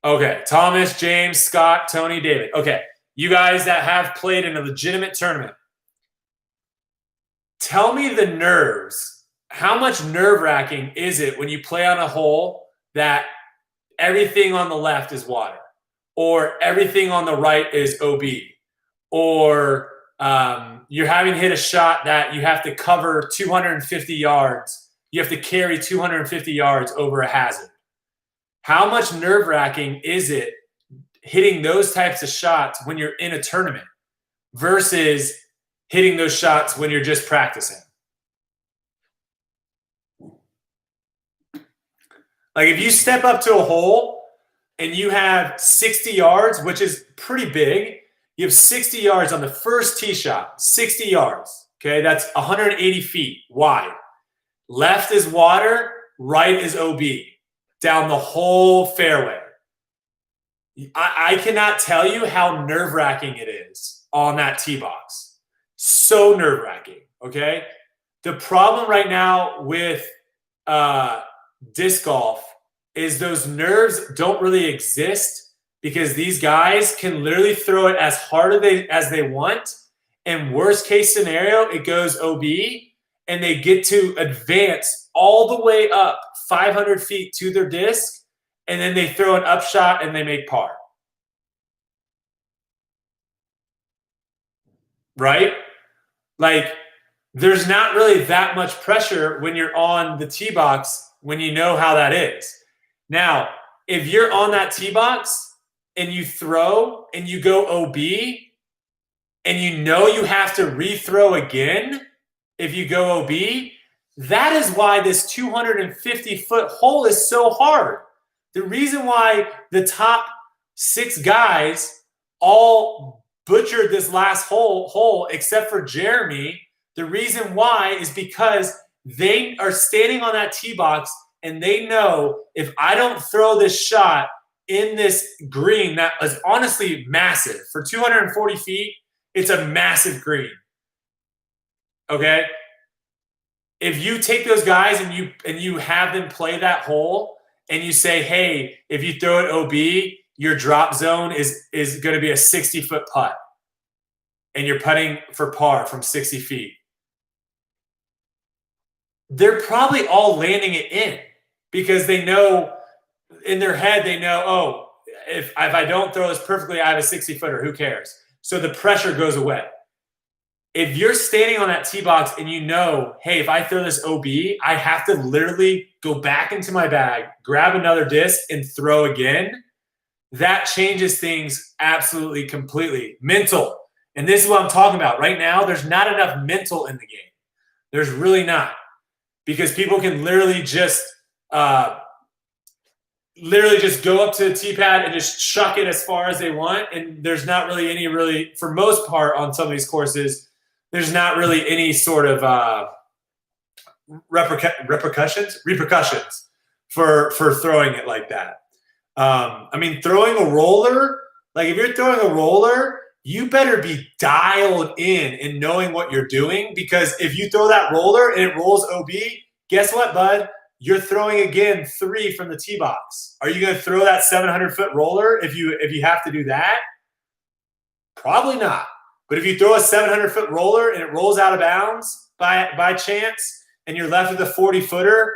[SPEAKER 1] Okay, Thomas, James, Scott, Tony, David. Okay, you guys that have played in a legitimate tournament, tell me the nerves. How much nerve-wracking is it when you play on a hole that everything on the left is water or everything on the right is OB or you're having to hit a shot that you have to cover 250 yards. You have to carry 250 yards over a hazard. How much nerve-wracking is it hitting those types of shots when you're in a tournament versus hitting those shots when you're just practicing? Like if you step up to a hole and you have 60 yards, which is pretty big, you have 60 yards on the first tee shot, 60 yards. Okay, that's 180 feet wide. Left is water, right is OB. Down the whole fairway. I cannot tell you how nerve-wracking it is on that tee box. So nerve-wracking, okay? The problem right now with disc golf is those nerves don't really exist because these guys can literally throw it as hard as they want, And worst case scenario, it goes OB, and they get to advance all the way up 500 feet to their disc, and then they throw an upshot and they make par. Right? Like, there's not really that much pressure when you're on the tee box when you know how that is. Now, if you're on that tee box and you throw and you go OB and you know you have to rethrow again if you go OB, that is why this 250-foot hole is so hard. The reason why the top 6 guys all butchered this last hole except for Jeremy, the reason why is because they are standing on that tee box and they know if I don't throw this shot in this green that is honestly massive. For 240 feet, it's a massive green. Okay? If you take those guys and you have them play that hole and you say, hey, if you throw it OB, your drop zone is going to be a 60-foot putt. And you're putting for par from 60 feet. They're probably all landing it in because they know in their head, they know, oh, if I don't throw this perfectly, I have a 60-footer. Who cares? So the pressure goes away. If you're standing on that tee box and you know, hey, if I throw this OB, I have to literally go back into my bag, grab another disc, and throw again, that changes things absolutely completely. Mental. And this is what I'm talking about. Right now, there's not enough mental in the game. There's really not. Because people can literally just go up to the tee pad and just chuck it as far as they want. And there's not really for most part on some of these courses, there's not really any sort of repercussions for throwing it like that. I mean, throwing a roller, like if you're throwing a roller, you better be dialed in and knowing what you're doing, because if you throw that roller and it rolls OB, guess what, bud? You're throwing again 3 from the tee box. Are you going to throw that 700-foot roller if you have to do that? Probably not. But if you throw a 700-foot roller and it rolls out of bounds by chance and you're left with a 40-footer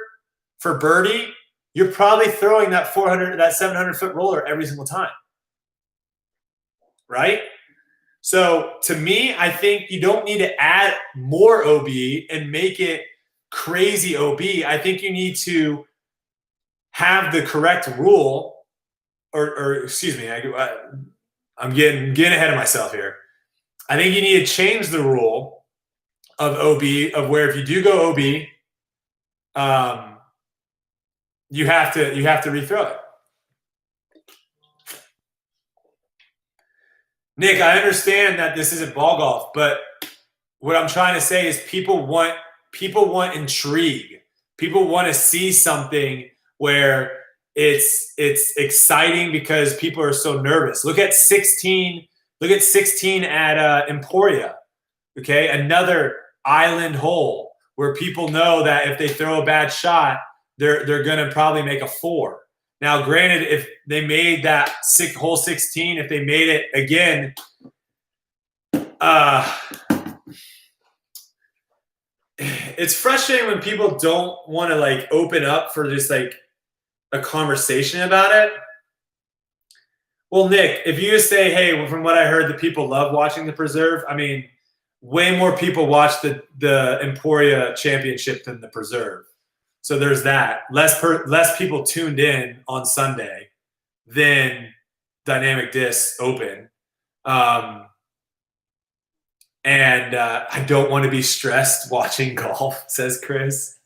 [SPEAKER 1] for birdie, you're probably throwing that 700-foot roller every single time. Right? So to me, I think you don't need to add more OB and make it crazy OB. I think you need to have the correct rule, or excuse me, I'm getting ahead of myself here. I think you need to change the rule of OB, of where if you do go OB, you have to rethrow it. Nick, I understand that this isn't ball golf, but what I'm trying to say is people want intrigue. People want to see something where it's exciting because people are so nervous. Look at 16 at Emporia. Okay, another island hole where people know that if they throw a bad shot, they're going to probably make a 4. Now, granted, if they made that hole 16, if they made it again, it's frustrating when people don't want to like open up for just like a conversation about it. Well, Nick, if you just say, hey, from what I heard, the people love watching the Preserve. I mean, way more people watch the Emporia Championship than the Preserve. So there's that. Less people tuned in on Sunday than Dynamic Disc Open. And I don't want to be stressed watching golf, says Chris.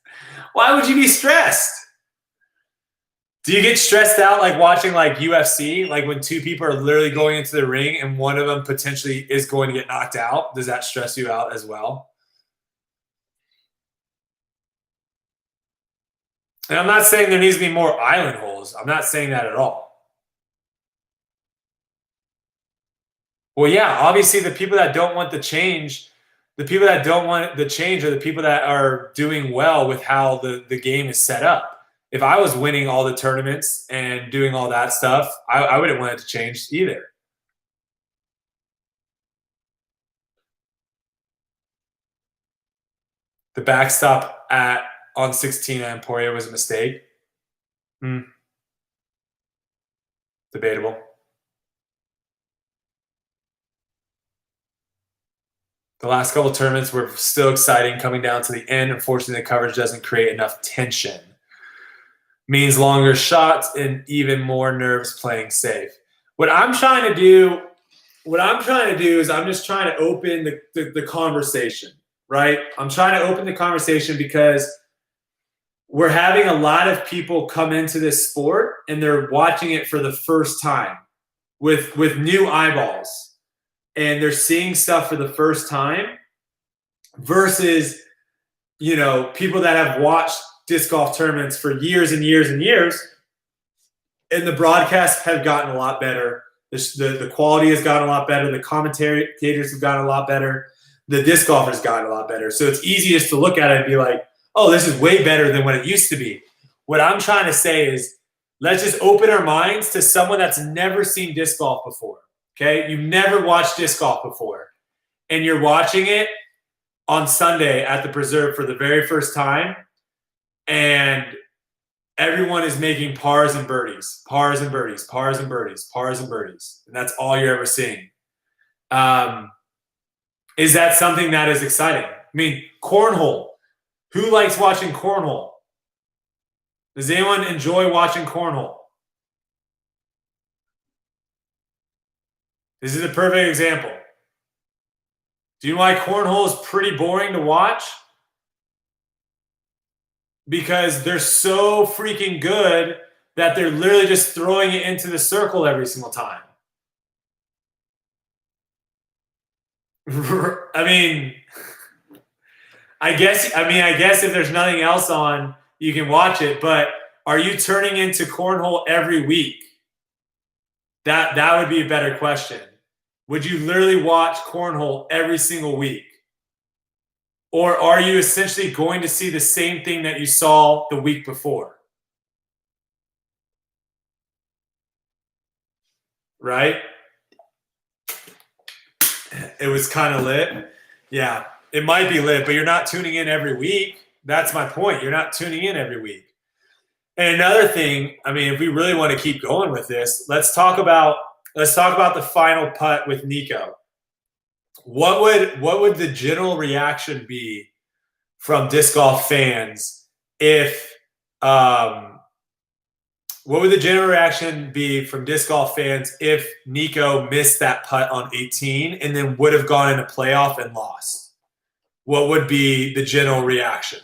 [SPEAKER 1] Why would you be stressed? Do you get stressed out like watching like UFC, like when 2 people are literally going into the ring and one of them potentially is going to get knocked out? Does that stress you out as well? And I'm not saying there needs to be more island holes. I'm not saying that at all. Well, yeah, obviously the people that don't want the change, are the people that are doing well with how the game is set up. If I was winning all the tournaments and doing all that stuff, I wouldn't want it to change either. The backstop on 16 at Emporia was a mistake. Debatable. The last couple of tournaments were still exciting coming down to the end. Unfortunately, the coverage doesn't create enough tension. Means longer shots and even more nerves playing safe. What I'm trying to do is I'm just trying to open the conversation, right? I'm trying to open the conversation because we're having a lot of people come into this sport and they're watching it for the first time with new eyeballs. And they're seeing stuff for the first time versus, people that have watched disc golf tournaments for years and years and years. And the broadcasts have gotten a lot better. The quality has gotten a lot better. The commentators have gotten a lot better. The disc golf has gotten a lot better. So it's easiest to look at it and be like, oh, this is way better than what it used to be. What I'm trying to say is let's just open our minds to someone that's never seen disc golf before. Okay, you've never watched disc golf before, and you're watching it on Sunday at the Preserve for the very first time, and everyone is making pars and birdies, pars and birdies, pars and birdies, pars and birdies, and that's all you're ever seeing. Is that something that is exciting? I mean, cornhole. Who likes watching cornhole? Does anyone enjoy watching cornhole? This is a perfect example. Do you know why cornhole is pretty boring to watch? Because they're so freaking good that they're literally just throwing it into the circle every single time. I guess if there's nothing else on, you can watch it, but are you turning into cornhole every week? That would be a better question. Would you literally watch cornhole every single week? Or are you essentially going to see the same thing that you saw the week before? Right? It was kind of lit. Yeah, it might be lit, but you're not tuning in every week. That's my point. You're not tuning in every week. And another thing, if we really want to keep going with this, let's talk about the final putt with Nico. What would the general reaction be from disc golf fans if Nico missed that putt on 18 and then would have gone in a playoff and lost? What would be the general reaction?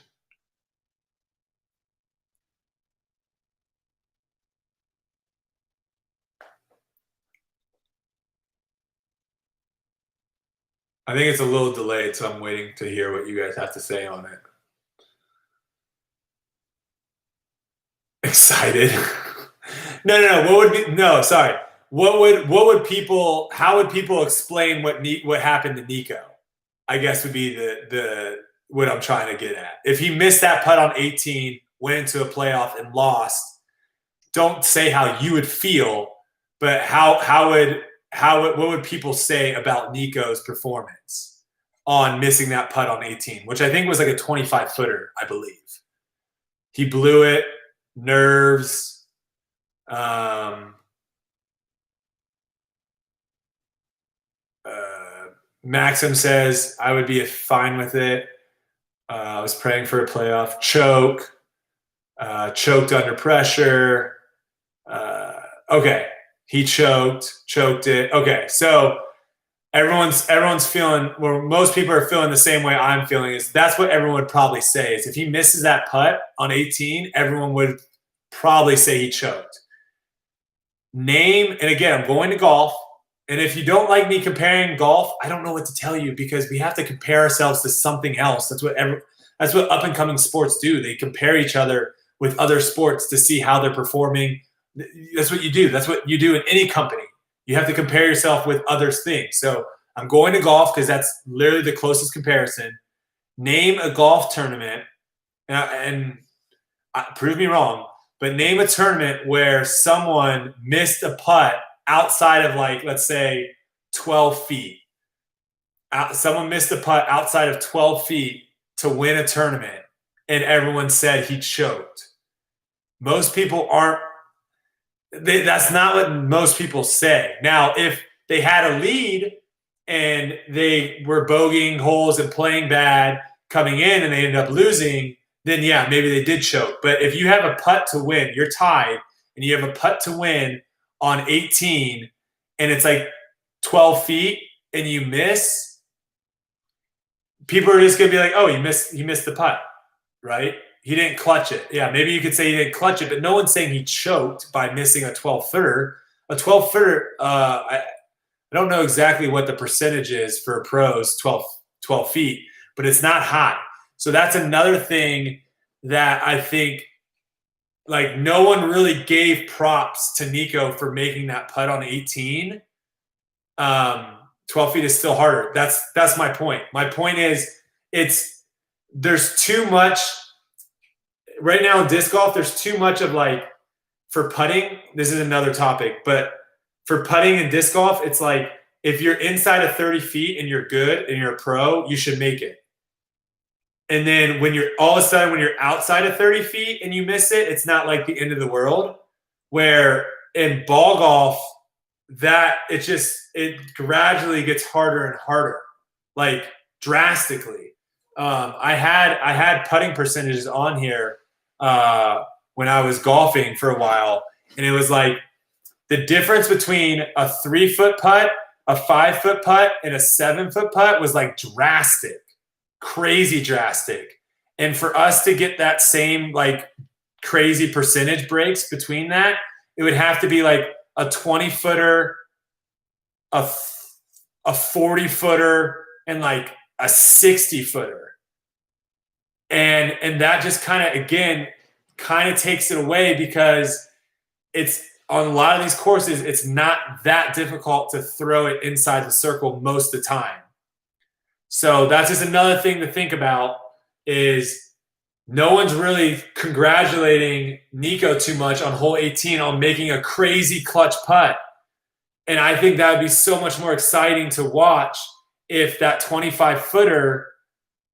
[SPEAKER 1] I think it's a little delayed, so I'm waiting to hear what you guys have to say on it. Excited? No. How would people explain what happened to Nico? I guess would be the what I'm trying to get at. If he missed that putt on 18, went into a playoff and lost, don't say how you would feel, but what would people say about Nico's performance on missing that putt on 18, which I think was like a 25-footer, I believe. He blew it, nerves. Maxim says, I would be fine with it. I was praying for a playoff. Choked under pressure. Okay. He choked it. Okay, so everyone's feeling, well, most people are feeling the same way I'm feeling. Is that's what everyone would probably say is if he misses that putt on 18, everyone would probably say he choked. And again, I'm going to golf, and if you don't like me comparing golf, I don't know what to tell you because we have to compare ourselves to something else. That's what up and coming sports do. They compare each other with other sports to see how they're performing. That's what you do. That's what you do in any company. You have to compare yourself with other things. So I'm going to golf because that's literally the closest comparison. Name a golf tournament, and prove me wrong, but name a tournament where someone missed a putt outside of, like, let's say 12 feet. Someone missed a putt outside of 12 feet to win a tournament and everyone said he choked. Most people aren't. That's not what most people say. Now, if they had a lead and they were bogeying holes and playing bad coming in and they ended up losing, then yeah, maybe they did choke. But if you have a putt to win, you're tied, and you have a putt to win on 18, and it's like 12 feet, and you miss, people are just going to be like, oh, he missed the putt, right? He didn't clutch it. Yeah, maybe you could say he didn't clutch it, but no one's saying he choked by missing a 12-footer. A 12-footer, I don't know exactly what the percentage is for pros, 12 feet, but it's not high. So that's another thing that I think, like, no one really gave props to Nico for making that putt on 18. 12 feet is still harder. That's my point. My point is there's too much right now in disc golf. There's too much of, like, for putting, this is another topic, but for putting in disc golf, it's like if you're inside of 30 feet and you're good and you're a pro, you should make it. And then when you're all of a sudden, when you're outside of 30 feet and you miss it, it's not like the end of the world. Where in ball golf, that it gradually gets harder and harder, like drastically. I had putting percentages on here when I was golfing for a while, and it was like the difference between a 3-foot putt, a 5-foot putt, and a 7-foot putt was like drastic, crazy drastic. And for us to get that same, like, crazy percentage breaks between that, it would have to be like a 20-footer, a 40-footer, and like a 60-footer. And that just kind of takes it away, because it's on a lot of these courses, it's not that difficult to throw it inside the circle most of the time. So that's just another thing to think about, is no one's really congratulating Nico too much on hole 18 on making a crazy clutch putt. And I think that would be so much more exciting to watch if that 25-footer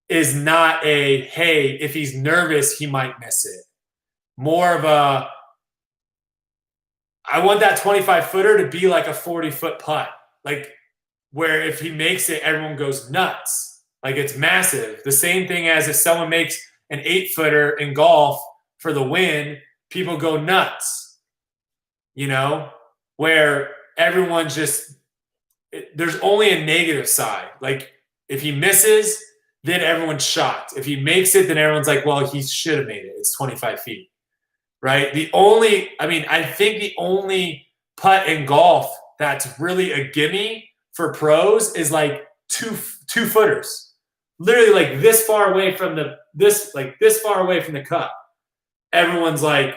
[SPEAKER 1] is not a, hey, if he's nervous, he might miss it. More of a, I want that 25-footer to be like a 40-foot putt. Like, where if he makes it, everyone goes nuts. Like, it's massive. The same thing as if someone makes an 8-footer in golf for the win, people go nuts. You know, where everyone's just, there's only a negative side. Like, if he misses, then everyone's shocked. If he makes it, then everyone's like, well, he should have made it. It's 25 feet, right? I think the only putt in golf that's really a gimme for pros is like two footers, literally like this far away from the cup. Everyone's like,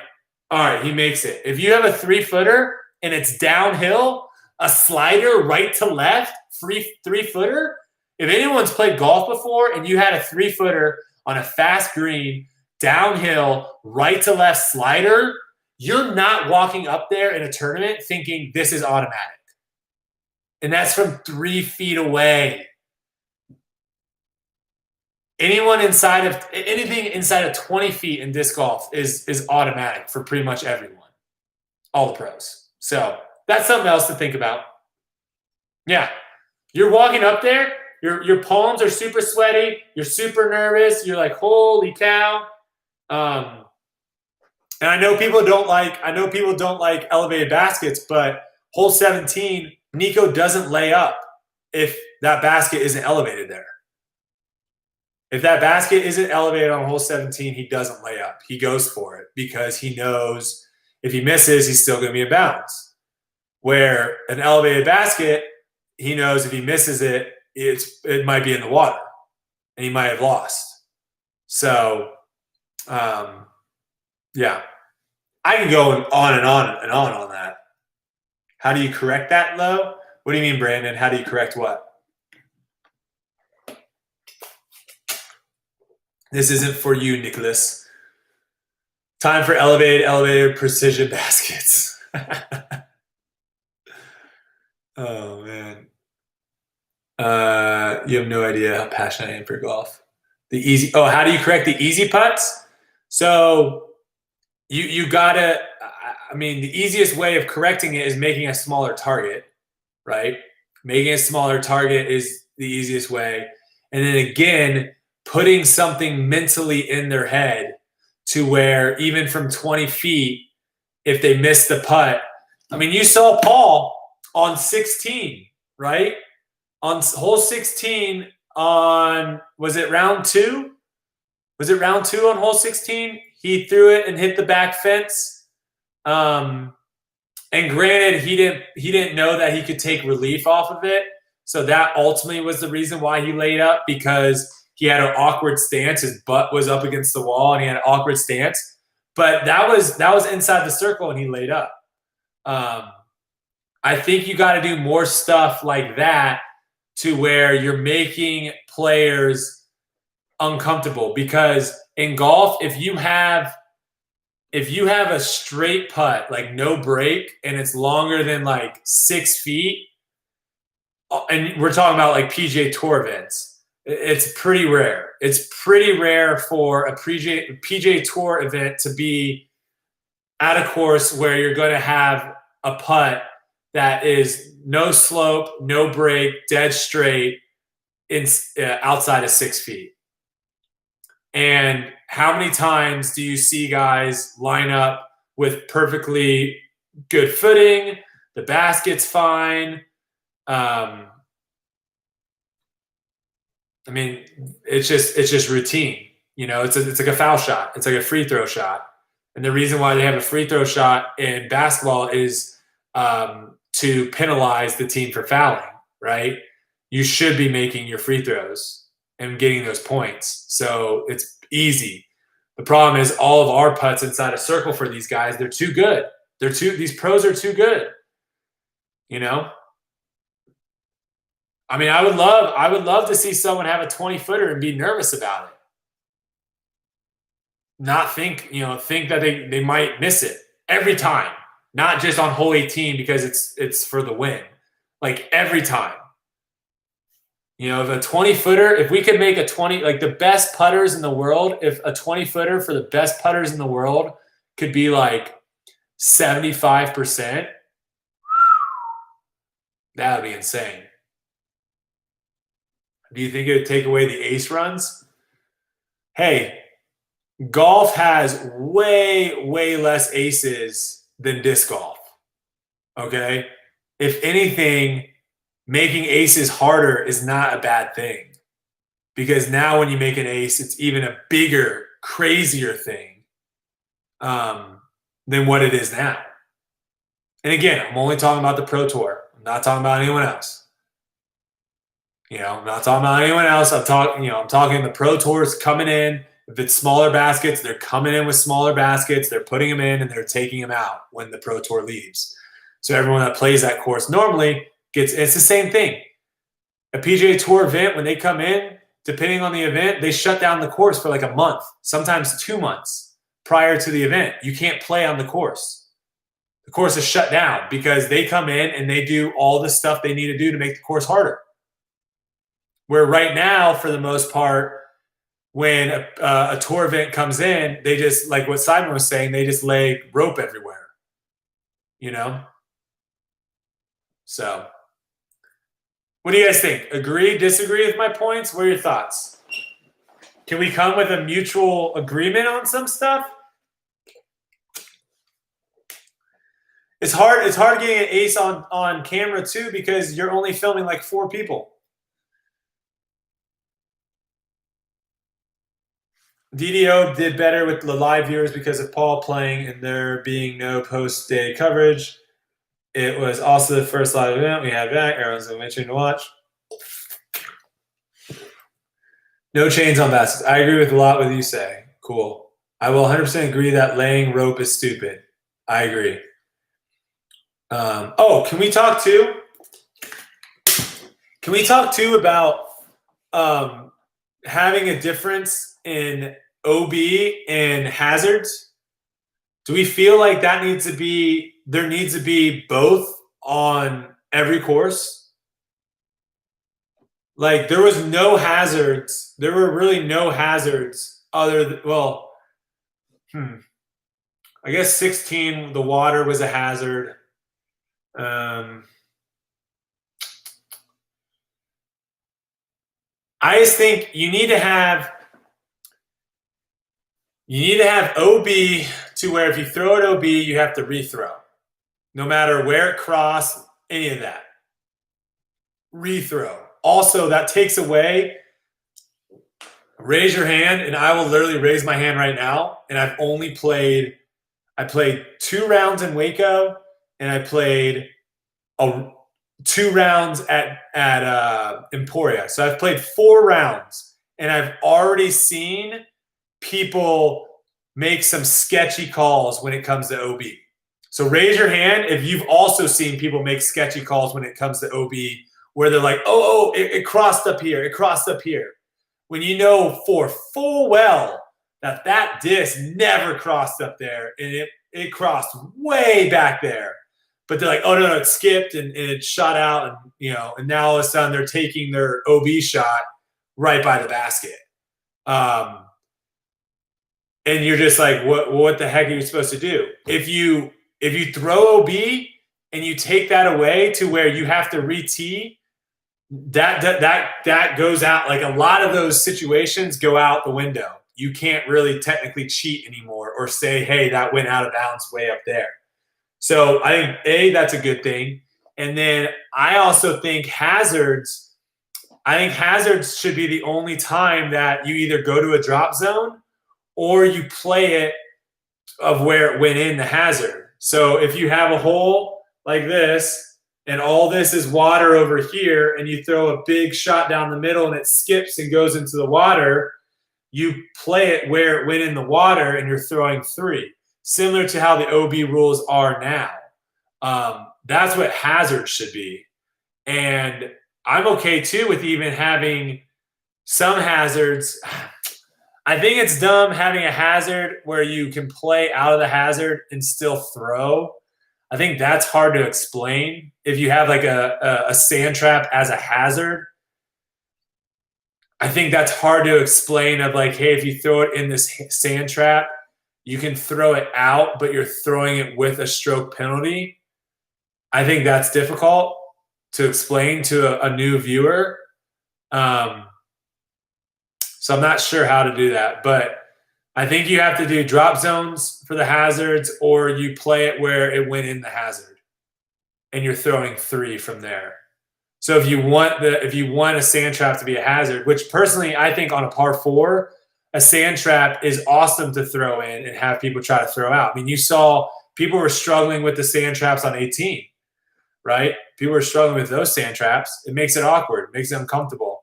[SPEAKER 1] all right, he makes it. If you have a 3-footer and it's downhill, a slider right to left, 3-footer. If anyone's played golf before and you had a 3-footer on a fast green, downhill, right to left slider, you're not walking up there in a tournament thinking this is automatic. And that's from 3 feet away. Anything inside of 20 feet in disc golf is automatic for pretty much everyone, all the pros. So that's something else to think about. Yeah, you're walking up there, your palms are super sweaty, you're super nervous, you're like, holy cow. And I know people don't like elevated baskets, but hole 17, Nico doesn't lay up if that basket isn't elevated there. If that basket isn't elevated on hole 17, he doesn't lay up. He goes for it because he knows if he misses, he's still going to be in bounds. Where an elevated basket, he knows if he misses it, it might be in the water and he might have lost. So, yeah, I can go on and on that. How do you correct that, Lo? What do you mean, Brandon? How do you correct what? This isn't for you, Nicholas. Time for elevated precision baskets. Oh, man. You have no idea how passionate I am for golf. The easy. Oh, how do you correct the easy putts? So you gotta. I mean, the easiest way of correcting it is making a smaller target, right? Making a smaller target is the easiest way, and then again, putting something mentally in their head to where even from 20 feet, if they miss the putt, I mean, you saw Paul on 16, right? On hole 16 on, was it round 2? Was it round 2 on hole 16? He threw it and hit the back fence. And granted, he didn't know that he could take relief off of it. So that ultimately was the reason why he laid up, because he had an awkward stance. His butt was up against the wall and he had an awkward stance. But that was inside the circle and he laid up. I think you got to do more stuff like that to where you're making players uncomfortable, because in golf, if you have a straight putt, like no break, and it's longer than like 6 feet, and we're talking about like PGA Tour events, it's pretty rare. It's pretty rare for a PGA Tour event to be at a course where you're going to have a putt that is no slope, no break, dead straight, outside of 6 feet. And how many times do you see guys line up with perfectly good footing, the basket's fine? I mean, it's just routine. You know, it's like a foul shot. It's like a free throw shot. And the reason why they have a free throw shot in basketball is to penalize the team for fouling, right? You should be making your free throws and getting those points. So it's easy. The problem is all of our putts inside a circle for these guys, they're too good. These pros are too good. You know? I mean, I would love to see someone have a 20-footer and be nervous about it. Not think that they might miss it every time. Not just on hole 18 because it's for the win. Like every time. You know, if a 20-footer, if we could make a 20, like the best putters in the world, if a 20-footer for the best putters in the world could be like 75%, that would be insane. Do you think it would take away the ace runs? Hey, golf has way, way less aces than disc golf. Okay? If anything, making aces harder is not a bad thing. Because now when you make an ace, it's even a bigger, crazier thing than what it is now. And again, I'm only talking about the Pro Tour. I'm not talking about anyone else. You know, I'm not talking about anyone else. I'm talking the Pro Tours coming in. If it's smaller baskets, they're coming in with smaller baskets. They're putting them in and they're taking them out when the Pro Tour leaves. So everyone that plays that course normally it's the same thing. A PGA Tour event, when they come in, depending on the event, they shut down the course for like a month, sometimes 2 months prior to the event. You can't play on the course. The course is shut down because they come in and they do all the stuff they need to do to make the course harder. Where right now, for the most part, when a tour event comes in, they just, like what Simon was saying, they just lay rope everywhere, you know? So what do you guys think? Agree, disagree with my points? What are your thoughts? Can we come with a mutual agreement on some stuff? It's hard getting an ace on camera too, because you're only filming like 4 people. DDO did better with the live viewers because of Paul playing and there being no post-day coverage. It was also the first live event we had back. Everyone's mentioned to watch. No chains on baskets. I agree with a lot what you say. Cool. I will 100% agree that laying rope is stupid. I agree. Can we talk too? Can we talk too about having a difference in OB and hazards? Do we feel like there needs to be both on every course? Like there was no hazards. There were really no hazards other than, well, I guess 16, the water was a hazard. I just think you need to have OB to where if you throw it OB, you have to rethrow. No matter where it crossed, any of that. Rethrow. Also, that takes away, raise your hand, and I will literally raise my hand right now. And I played 2 rounds in Waco, and I played 2 rounds at Emporia. So I've played 4 rounds, and I've already seen people make some sketchy calls when it comes to OB. So raise your hand if you've also seen people make sketchy calls when it comes to OB, where they're like, it crossed up here, it crossed up here. When you know for full well that disc never crossed up there, and it crossed way back there. But they're like, oh no, it skipped and it shot out, and now all of a sudden they're taking their OB shot right by the basket. And you're just like, what the heck are you supposed to do? If you throw OB and you take that away to where you have to re-tee, that goes out. Like a lot of those situations go out the window. You can't really technically cheat anymore or say, hey, that went out of bounds way up there. So I think, that's a good thing. And then I also think hazards should be the only time that you either go to a drop zone or you play it of where it went in the hazard. So if you have a hole like this and all this is water over here and you throw a big shot down the middle and it skips and goes into the water, you play it where it went in the water and you're throwing 3. Similar to how the OB rules are now. That's what hazards should be. And I'm okay too with even having some hazards. I think it's dumb having a hazard where you can play out of the hazard and still throw. I think that's hard to explain. If you have like a sand trap as a hazard, I think that's hard to explain of like, hey, if you throw it in this sand trap, you can throw it out, but you're throwing it with a stroke penalty. I think that's difficult to explain to a new viewer. So I'm not sure how to do that, but I think you have to do drop zones for the hazards, or you play it where it went in the hazard and you're throwing 3 from there. So if you want a sand trap to be a hazard, which personally I think on a par 4, a sand trap is awesome to throw in and have people try to throw out. I mean, you saw people were struggling with the sand traps on 18, right? People were struggling with those sand traps. It makes it awkward, makes it uncomfortable.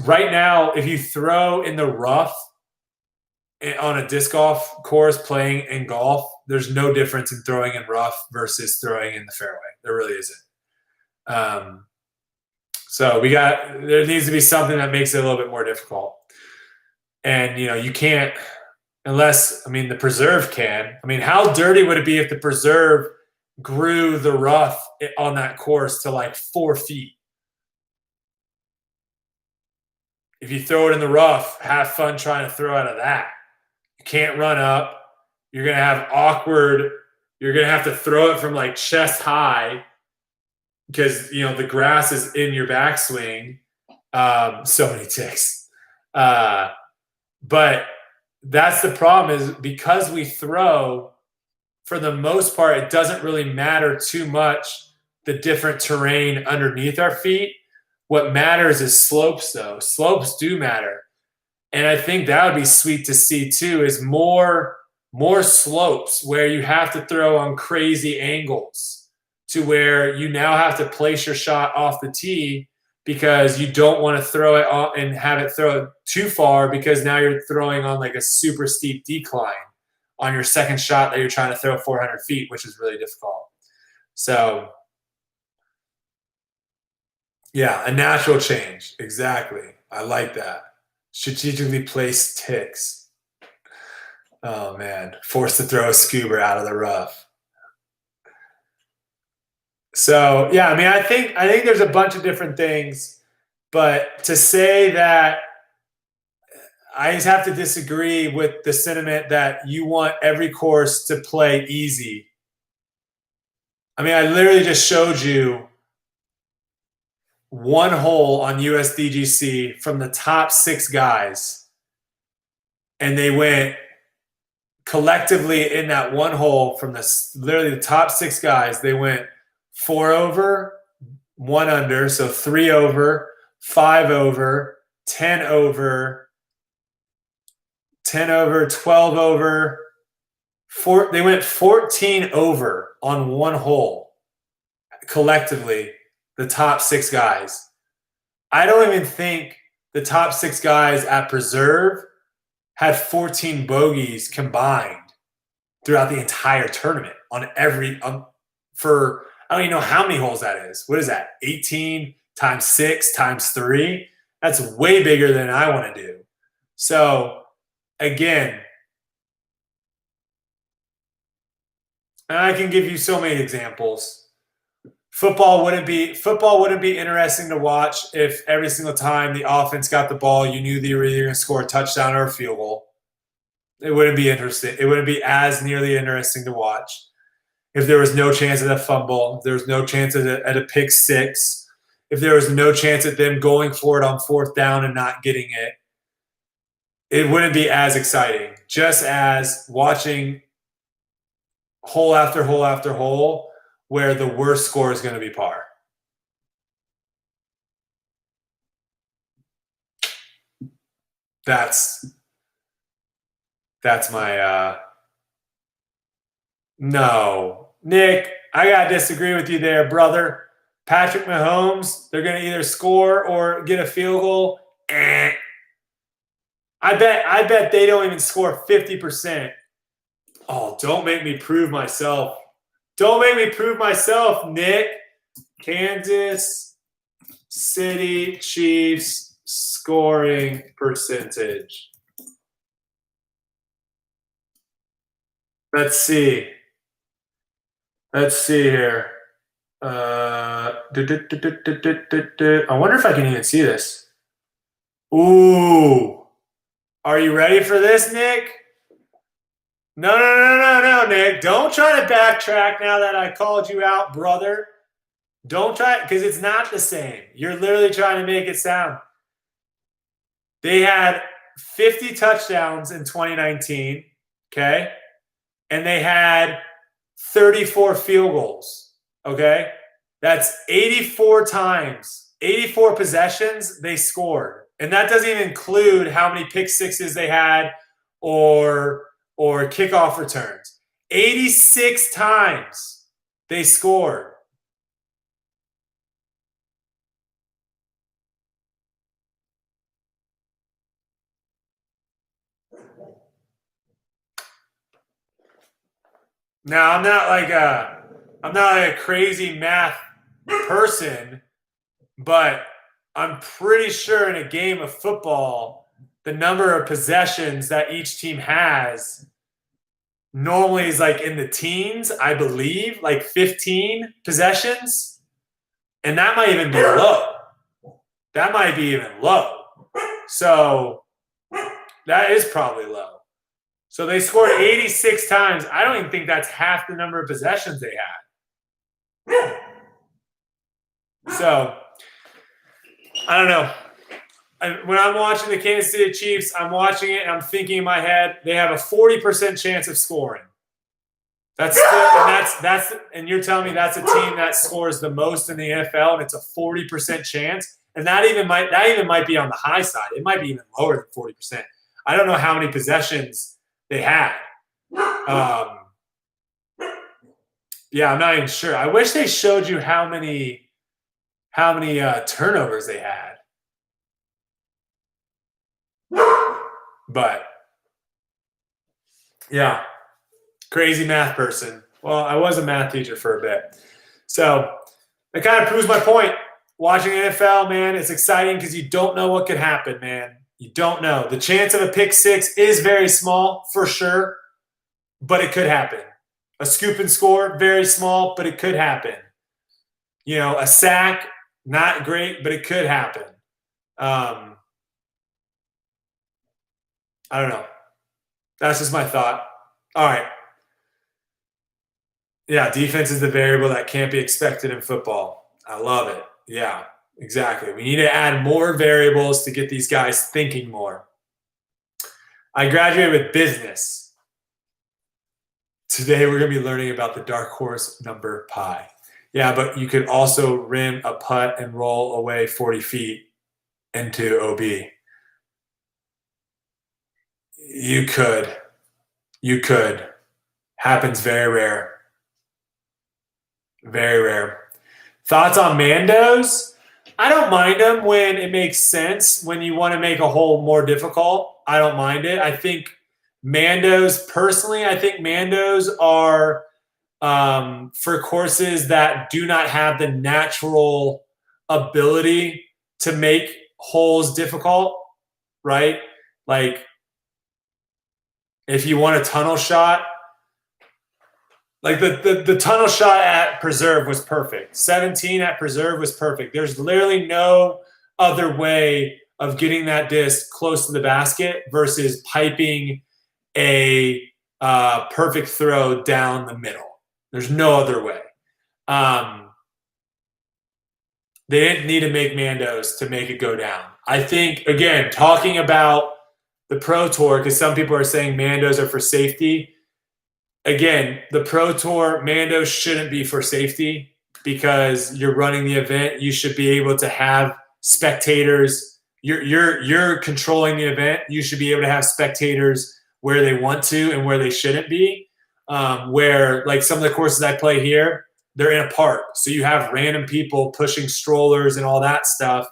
[SPEAKER 1] Right now, if you throw in the rough on a disc golf course playing in golf, there's no difference in throwing in rough versus throwing in the fairway. There really isn't. So there needs to be something that makes it a little bit more difficult. And, you can't, unless, the preserve can. How dirty would it be if the preserve grew the rough on that course to like 4 feet? If you throw it in the rough, have fun trying to throw out of that. You can't run up. You're going to have you're going to have to throw it from like chest high because, the grass is in your backswing. So many ticks. But that's the problem, is because we throw, for the most part, it doesn't really matter too much the different terrain underneath our feet. What matters is slopes, though. Slopes do matter. And I think that would be sweet to see, too, is more slopes where you have to throw on crazy angles to where you now have to place your shot off the tee because you don't want to throw it on and have it throw too far because now you're throwing on like a super steep decline on your second shot that you're trying to throw 400 feet, which is really difficult. So, yeah, a natural change. Exactly. I like that. Strategically placed ticks. Oh, man. Forced to throw a scuba out of the rough. So, yeah, I think there's a bunch of different things But to say that, I just have to disagree with the sentiment that you want every course to play easy. I mean, I literally just showed you one hole on USDGC from the top 6 guys, and they went collectively in that one hole from literally the top 6 guys. They went 4 over, 1 under, so 3 over, 5 over, 10 over, 10 over, 12 over. They went 14 over on one hole collectively, the top 6 guys. I don't even think the top 6 guys at Preserve had 14 bogeys combined throughout the entire tournament on every for I don't even know how many holes that is. What is that? 18 times 6 times 3? That's way bigger than I want to do. So again, and I can give you so many examples. Football wouldn't be interesting to watch if every single time the offense got the ball, you knew they were either going to score a touchdown or a field goal. It wouldn't be interesting. It wouldn't be as nearly interesting to watch if there was no chance at a fumble, if there was no chance at a pick 6, if there was no chance at them going for it on 4th down and not getting it. It wouldn't be as exciting. Just as watching hole after hole after hole where the worst score is going to be par. That's my no. Nick, I got to disagree with you there, brother. Patrick Mahomes, they're going to either score or get a field goal. I bet they don't even score 50%. Oh, don't make me prove myself. Don't make me prove myself, Nick. Kansas City Chiefs scoring percentage. Let's see. Let's see here. I wonder if I can even see this. Ooh. Are you ready for this, Nick? No, Nick. Don't try to backtrack now that I called you out, brother. Don't try, because it's not the same. You're literally trying to make it sound. They had 50 touchdowns in 2019, okay? And they had 34 field goals, okay? That's 84 times, 84 possessions they scored. And that doesn't even include how many pick 6s they had or kickoff returns. 86 times they scored. Now, I'm not like a crazy math person, but I'm pretty sure in a game of football, the number of possessions that each team has normally is like in the teens, I believe, like 15 possessions. And that might even be low. That might be even low. So that is probably low. So they scored 86 times. I don't even think that's half the number of possessions they had. So I don't know. When I'm watching the Kansas City Chiefs, I'm watching it and I'm thinking in my head, they have a 40% chance of scoring. And you're telling me that's a team that scores the most in the NFL, and it's a 40% chance. And that even might be on the high side. It might be even lower than 40%. I don't know how many possessions they had. Yeah, I'm not even sure. I wish they showed you how many turnovers they had. But yeah, crazy math person. Well, I was a math teacher for a bit. So it kind of proves my point. Watching NFL, man, it's exciting because you don't know what could happen, man. You don't know. The chance of a pick 6 is very small, for sure, but it could happen. A scoop and score, very small, but it could happen. You know, a sack, not great, but it could happen. I don't know. That's just my thought. All right. Yeah, defense is the variable that can't be expected in football. I love it. Yeah, exactly. We need to add more variables to get these guys thinking more. I graduated with business. Today we're going to be learning about the dark horse number pi. Yeah, but you could also rim a putt and roll away 40 feet into OB. You could. Happens very rare. Very rare. Thoughts on Mandos? I don't mind them when it makes sense. When you want to make a hole more difficult, I don't mind it. I think Mandos, personally, are for courses that do not have the natural ability to make holes difficult, right? Like if you want a tunnel shot, like the tunnel shot at Preserve was perfect. 17 at Preserve was perfect. There's literally no other way of getting that disc close to the basket versus piping a perfect throw down the middle. There's no other way. They didn't need to make Mandos to make it go down. I think, again, talking about the Pro Tour, because some people are saying Mandos are for safety. Again, the Pro Tour, Mandos shouldn't be for safety because you're running the event. You should be able to have spectators. You're controlling the event. You should be able to have spectators where they want to and where they shouldn't be. Where, like some of the courses I play here, they're in a park. So you have random people pushing strollers and all that stuff.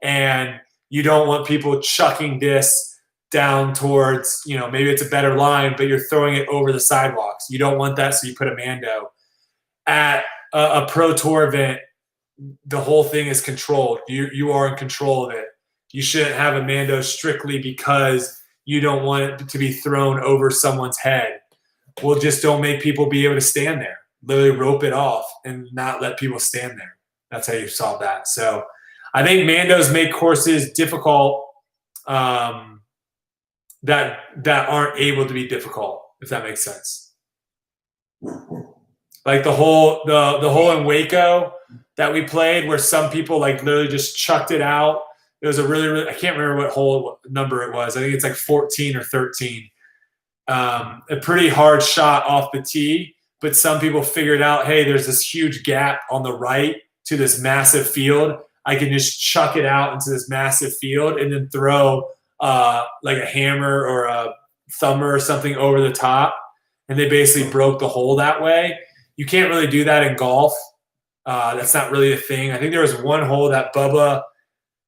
[SPEAKER 1] And you don't want people chucking discs down towards, maybe it's a better line, but you're throwing it over the sidewalks. You don't want that, so you put a Mando. At a Pro Tour event, the whole thing is controlled. You are in control of it. You shouldn't have a Mando strictly because you don't want it to be thrown over someone's head. Well, just don't make people be able to stand there. Literally rope it off and not let people stand there. That's how you solve that. So I think Mandos make courses difficult that aren't able to be difficult, if that makes sense. Like the hole in Waco that we played where some people like literally just chucked it out. It was a really, I can't remember what hole number it was. I think it's like 14 or 13. A pretty hard shot off the tee, but some people figured out, hey, there's this huge gap on the right to this massive field. I can just chuck it out into this massive field and then throw like a hammer or a thumber or something over the top. And they basically broke the hole that way. You can't really do that in golf. That's not really a thing. I think there was one hole that Bubba,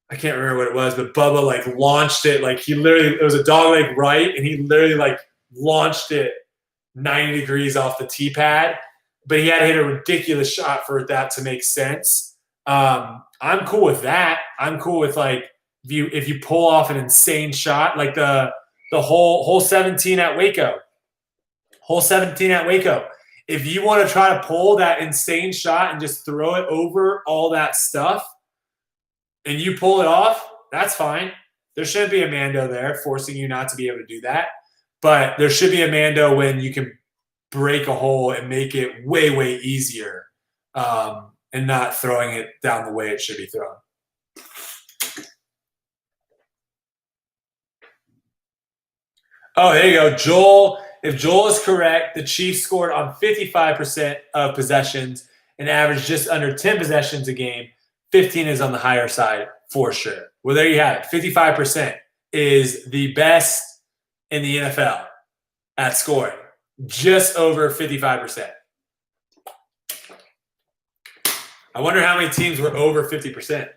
[SPEAKER 1] I can't remember what it was, but Bubba like launched it. Like it was a dogleg right, and he literally like launched it 90 degrees off the tee pad. But he had to hit a ridiculous shot for that to make sense. I'm cool with that. I'm cool with like if you pull off an insane shot, like the hole 17 at Waco. Hole 17 at Waco. If you want to try to pull that insane shot and just throw it over all that stuff, and you pull it off, that's fine. There shouldn't be a Mando there forcing you not to be able to do that. But there should be a Mando when you can break a hole and make it way, way easier and not throwing it down the way it should be thrown. Oh, there you go. Joel, if Joel is correct, the Chiefs scored on 55% of possessions and averaged just under 10 possessions a game. 15 is on the higher side for sure. Well, there you have it. 55% is the best in the NFL at scoring. Just over 55%. I wonder how many teams were over 50%.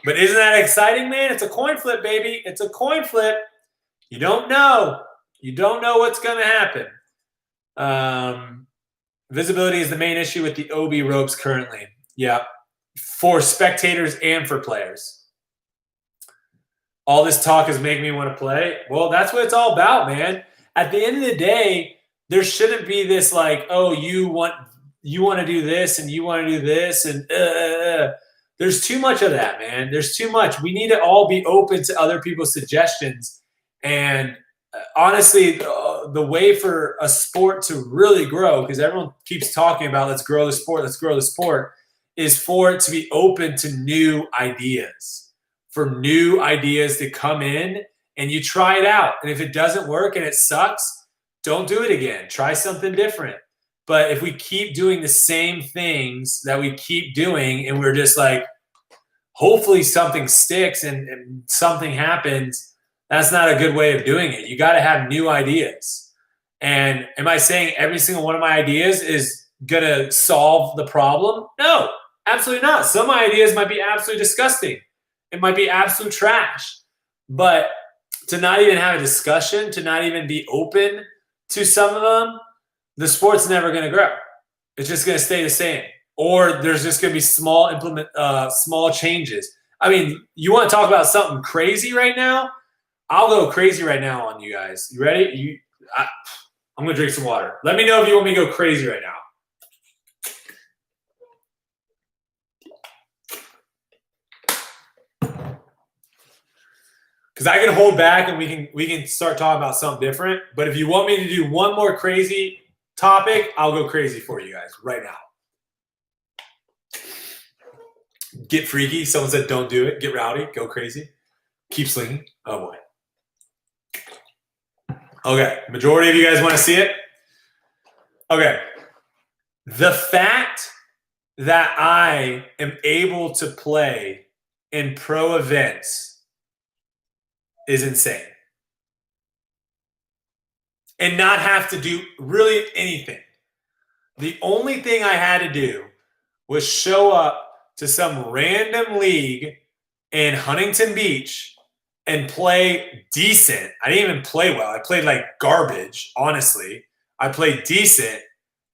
[SPEAKER 1] But isn't that exciting, man? It's a coin flip, baby. It's a coin flip. You don't know. You don't know what's going to happen. Visibility is the main issue with the OB ropes currently. Yeah, for spectators and for players. All this talk is making me want to play. Well, that's what it's all about, man. At the end of the day, there shouldn't be this like, oh, you want to do this and you want to do this and There's too much of that, man. There's too much. We need to all be open to other people's suggestions. And honestly, the way for a sport to really grow, because everyone keeps talking about let's grow the sport, is for it to be open to new ideas, for new ideas to come in and you try it out. And if it doesn't work and it sucks, don't do it again. Try something different. But if we keep doing the same things that we keep doing and we're just like, hopefully something sticks and something happens, that's not a good way of doing it. You got to have new ideas. And am I saying every single one of my ideas is going to solve the problem? No, absolutely not. Some ideas might be absolutely disgusting. It might be absolute trash. But to not even have a discussion, to not even be open to some of them, the sport's never going to grow. It's just going to stay the same. Or there's just going to be small changes. I mean, you want to talk about something crazy right now? I'll go crazy right now on you guys. You ready? I'm going to drink some water. Let me know if you want me to go crazy right now. Because I can hold back and we can start talking about something different. But if you want me to do one more crazy topic, I'll go crazy for you guys right now. Get freaky. Someone said don't do it. Get rowdy. Go crazy. Keep slinging. Oh, boy. Okay. Majority of you guys want to see it? Okay. The fact that I am able to play in pro events is insane. And not have to do really anything. The only thing I had to do was show up to some random league in Huntington Beach and play decent. I didn't even play well. I played like garbage, honestly. I played decent.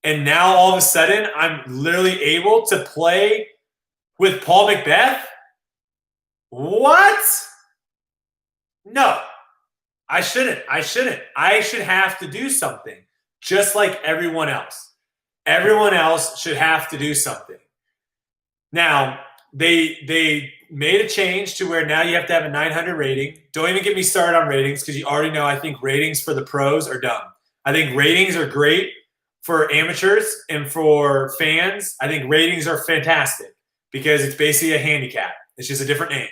[SPEAKER 1] And now all of a sudden, I'm literally able to play with Paul Macbeth? What? No, I shouldn't. I should have to do something just like everyone else. Everyone else should have to do something. Now, they made a change to where now you have to have a 900 rating. Don't even get me started on ratings because you already know I think ratings for the pros are dumb. I think ratings are great for amateurs and for fans. I think ratings are fantastic because it's basically a handicap. It's just a different name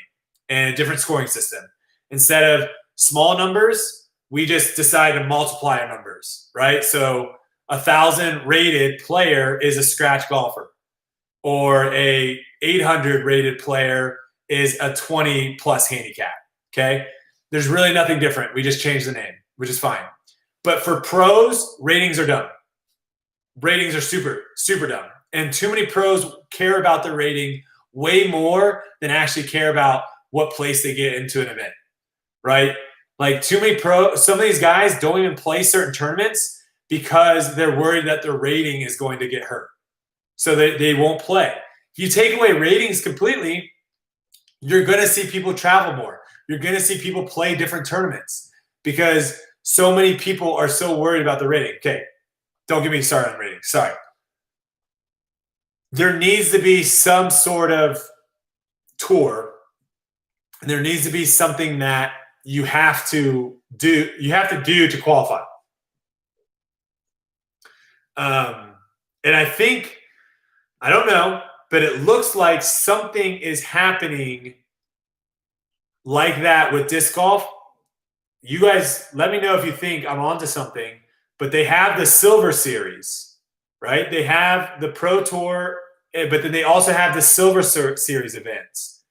[SPEAKER 1] and a different scoring system. Instead of small numbers, we just decide to multiply our numbers, right? So 1,000 rated player is a scratch golfer, or a 800 rated player is a 20 plus handicap. Okay. There's really nothing different. We just changed the name, which is fine. But for pros, ratings are dumb. Ratings are super, super dumb. And too many pros care about their rating way more than actually care about what place they get into an event. Right? Like too many some of these guys don't even play certain tournaments because they're worried that their rating is going to get hurt. So they won't play. If you take away ratings completely, you're going to see people travel more. You're going to see people play different tournaments because so many people are so worried about the rating. Okay, don't get me started on ratings. Sorry. There needs to be some sort of tour. And there needs to be something that you have to do to qualify. And I think, I don't know, but it looks like something is happening like that with disc golf. You guys, let me know if you think I'm onto something, but they have the Silver Series, right? They have the Pro Tour, but then they also have the Silver Series events.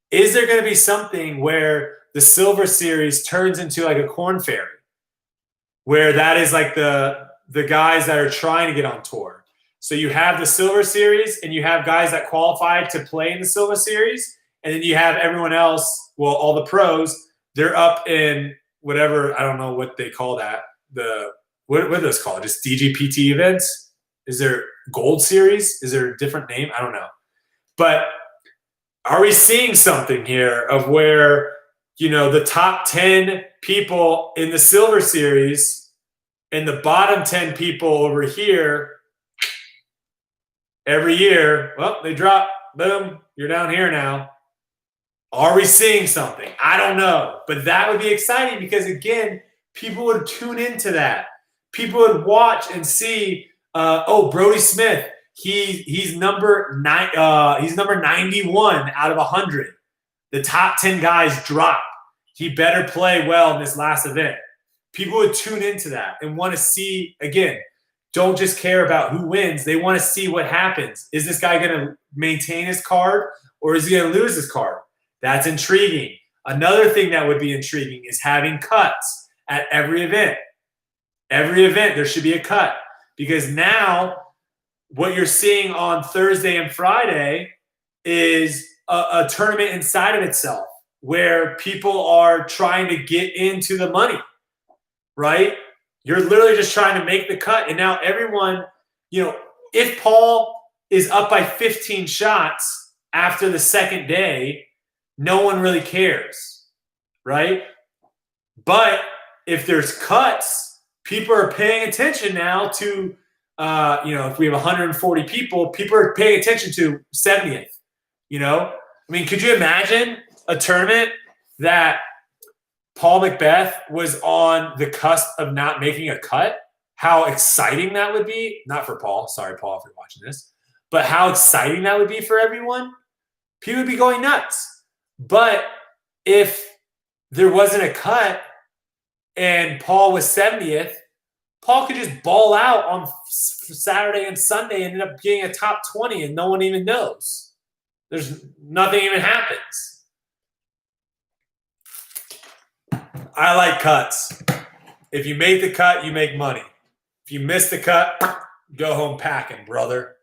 [SPEAKER 1] Is there going to be something where the Silver Series turns into like a Corn Ferry, where that is like the guys that are trying to get on tour? So you have the Silver Series and you have guys that qualified to play in the Silver Series. And then you have everyone else, well, all the pros, they're up in whatever, I don't know what they call that. What are those called? Just DGPT events? Is there Gold Series? Is there a different name? I don't know. But are we seeing something here of where, you know, the top 10 people in the Silver Series and the bottom 10 people over here every year, well, they drop boom, you're down here now. Are we seeing something? I don't know. But that would be exciting because, again, people would tune into that. People would watch and see, Brodie Smith, he's number 91 out of 100. The top 10 guys drop. He better play well in this last event. People would tune into that and want to see, again, don't just care about who wins. They want to see what happens. Is this guy going to maintain his card or is he going to lose his card? That's intriguing. Another thing that would be intriguing is having cuts at every event. Every event, there should be a cut. Because now what you're seeing on Thursday and Friday is a tournament inside of itself where people are trying to get into the money, right? You're literally just trying to make the cut. And now everyone, if Paul is up by 15 shots after the second day, no one really cares, right? But if there's cuts, people are paying attention now to, if we have 140 people, people are paying attention to 70th, could you imagine a tournament that Paul Macbeth was on the cusp of not making a cut? How exciting that would be. Not for Paul. Sorry, Paul, if you're watching this. But how exciting that would be for everyone. People would be going nuts. But if there wasn't a cut and Paul was 70th, Paul could just ball out on Saturday and Sunday and end up getting a top 20 and no one even knows. There's nothing even happens. I like cuts. If you make the cut, you make money. If you miss the cut, go home packing, brother.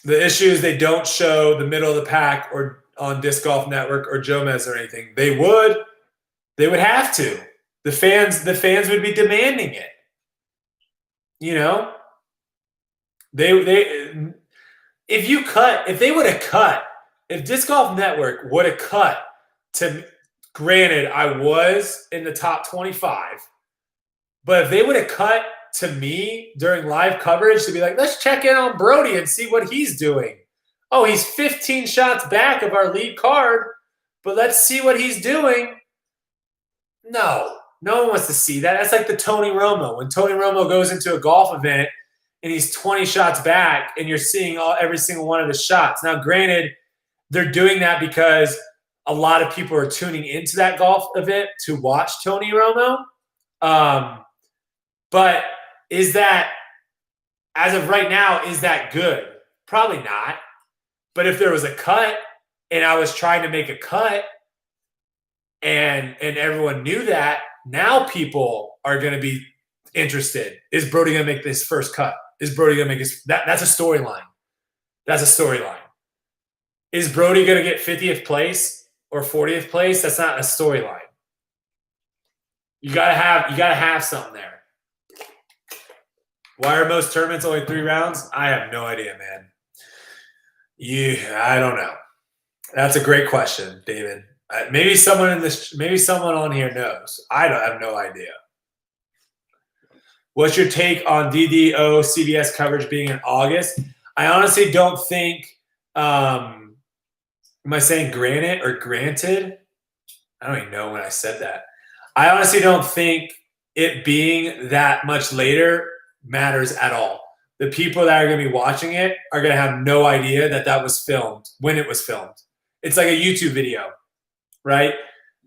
[SPEAKER 1] The issue is they don't show the middle of the pack or on Disc Golf Network or Jomez or anything. They would have to. The fans would be demanding it. If Disc Golf Network would have cut to, granted, I was in the top 25, but if they would have cut to me during live coverage to be like, let's check in on Brodie and see what he's doing. Oh, he's 15 shots back of our lead card, but let's see what he's doing. No one wants to see that. That's like the Tony Romo. When Tony Romo goes into a golf event and he's 20 shots back and you're seeing every single one of his shots. Now, granted, they're doing that because a lot of people are tuning into that golf event to watch Tony Romo. But is that, as of right now, is that good? Probably not. But if there was a cut and I was trying to make a cut and everyone knew that, now people are going to be interested. Is Brodie going to make this first cut? Is Brodie going to make his – that's a storyline. That's a storyline. Is Brodie going to get 50th place or 40th place? That's not a storyline. You gotta have something there. Why are most tournaments only 3 rounds? I have no idea, man. I don't know. That's a great question, David. Maybe someone on here knows. I have no idea. What's your take on DDO CBS coverage being in August? I honestly don't think. Am I saying granted or granted? I don't even know when I said that. I honestly don't think it being that much later matters at all. The people that are going to be watching it are going to have no idea that was filmed when it was filmed. It's like a YouTube video, right?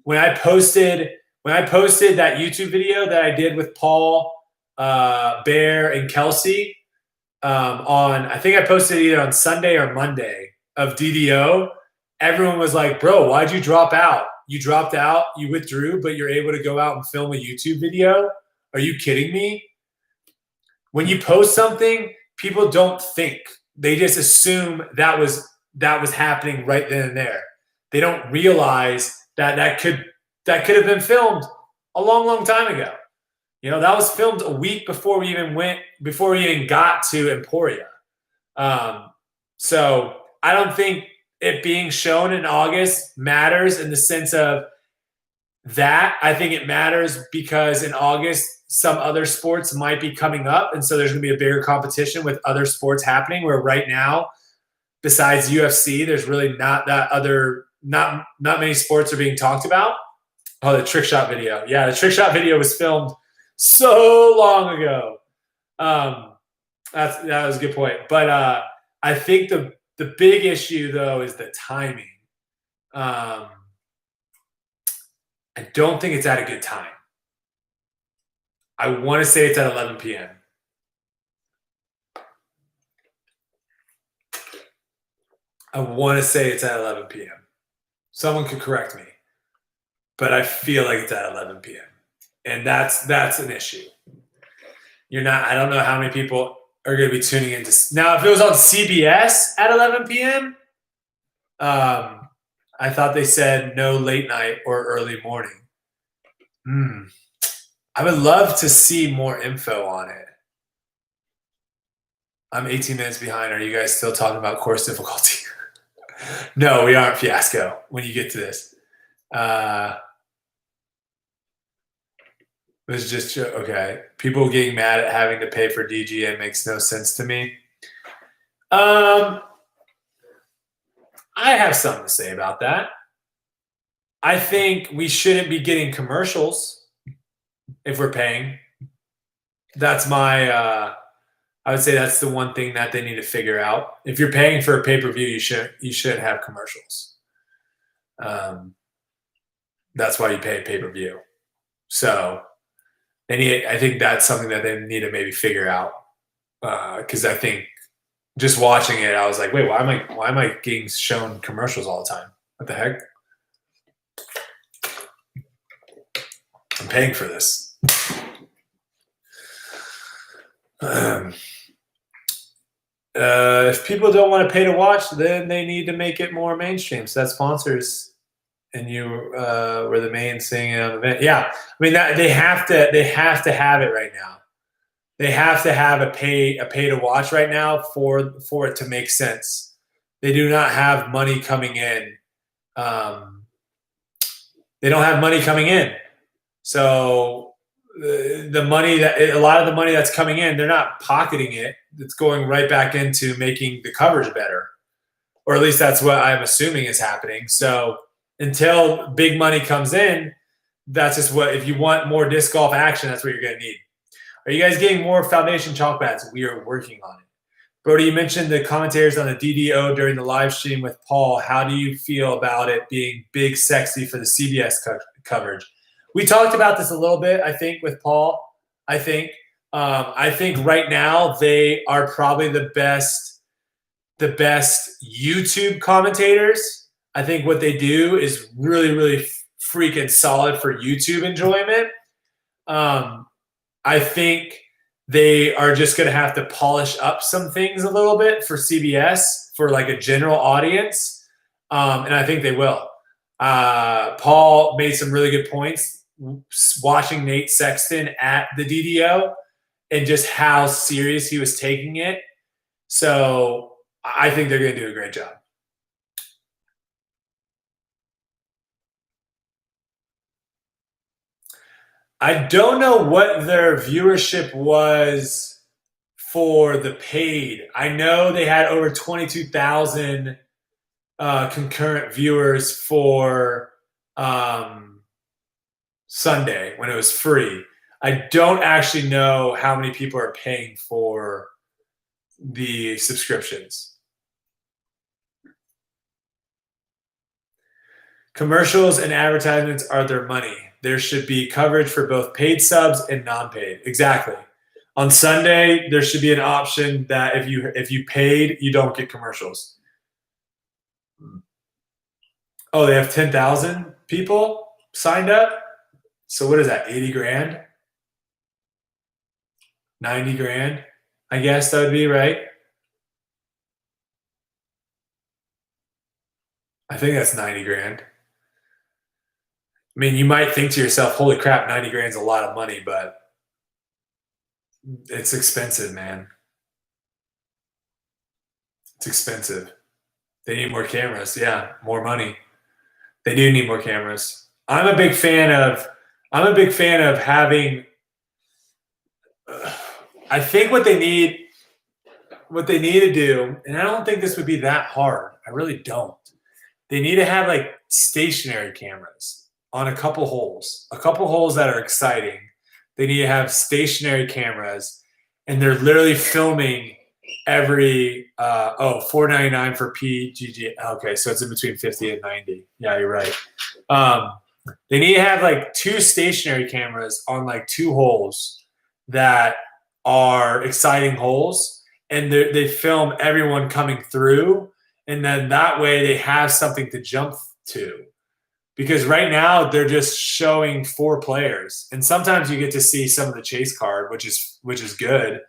[SPEAKER 1] When I posted that YouTube video that I did with Paul, Bear, and Kelsey I think I posted either on Sunday or Monday of DDO, everyone was like, bro, why'd you drop out? You dropped out, you withdrew, but you're able to go out and film a YouTube video? Are you kidding me? When you post something, people don't think. They just assume that was happening right then and there. They don't realize that could have been filmed a long, long time ago. That was filmed a week before we even got to Emporia. So I don't think it being shown in August matters in the sense of that I think it matters because in August, some other sports might be coming up. And so there's going to be a bigger competition with other sports happening where right now, besides UFC, there's really not many sports are being talked about. Oh, the trick shot video. Yeah, the trick shot video was filmed so long ago. That was a good point. But I think the big issue though is the timing. I don't think it's at a good time. I want to say it's at 11 p.m. I want to say it's at 11 p.m. Someone could correct me, but I feel like it's at 11 p.m. And that's an issue. I don't know how many people are going to be tuning into. Now, if it was on CBS at 11 p.m., I thought they said no late night or early morning. I would love to see more info on it. I'm 18 minutes behind. Are you guys still talking about course difficulty? No, we aren't, Fiasco, when you get to this. It was just, okay. People getting mad at having to pay for DGA makes no sense to me. I have something to say about that. I think we shouldn't be getting commercials if we're paying. That's my I would say that's the one thing that they need to figure out. If you're paying for a pay-per-view, you shouldn't have commercials. That's why you pay a pay-per-view. So I think that's something that they need to maybe figure out. Because I think just watching it, I was like, wait, why am I getting shown commercials all the time? What the heck? I'm paying for this. If people don't want to pay to watch, then they need to make it more mainstream. So that's sponsors, and you were the main thing on the event. Yeah, I mean they have to have it right now. They have to have a pay to watch right now for it to make sense. They do not have money coming in. They don't have money coming in, so the money a lot of the money that's coming in, they're not pocketing it. It's going right back into making the coverage better, or at least that's what I'm assuming is happening. So until big money comes in, that's just what. If you want more disc golf action, that's what you're going to need. Are you guys getting more foundation chalk pads? We are working on it. Brodie, you mentioned the commentators on the DDO during the live stream with Paul. How do you feel about it being big, sexy for the CBS coverage? We talked about this a little bit, I think, with Paul. I think right now they are probably the best YouTube commentators. I think what they do is really, really freaking solid for YouTube enjoyment. I think they are just going to have to polish up some things a little bit for CBS for like a general audience. And I think they will. Paul made some really good points watching Nate Sexton at the DDO and just how serious he was taking it. So I think they're going to do a great job. I don't know what their viewership was for the paid. I know they had over 22,000 concurrent viewers for Sunday when it was free. I don't actually know how many people are paying for the subscriptions. Commercials and advertisements are their money. There should be coverage for both paid subs and non-paid. Exactly. On Sunday, there should be an option that if you paid, you don't get commercials. Oh, they have 10,000 people signed up? So what is that, 80 grand? 90 grand? I guess that would be, right? I think that's 90 grand. I mean, you might think to yourself, holy crap, 90 grand is a lot of money, but it's expensive, man. It's expensive. They need more cameras. Yeah, more money. They do need more cameras. I'm a big fan of having. I think what they need to do, and I don't think this would be that hard. I really don't. They need to have like stationary cameras on a couple holes that are exciting. They need to have stationary cameras, and they're literally filming every $4.99 for PGG. Okay, so it's in between 50 and 90. Yeah, you're right. They need to have like 2 stationary cameras on like 2 holes that are exciting holes, and they film everyone coming through, and then that way they have something to jump to. Because right now they're just showing 4 players, and sometimes you get to see some of the chase card, which is good.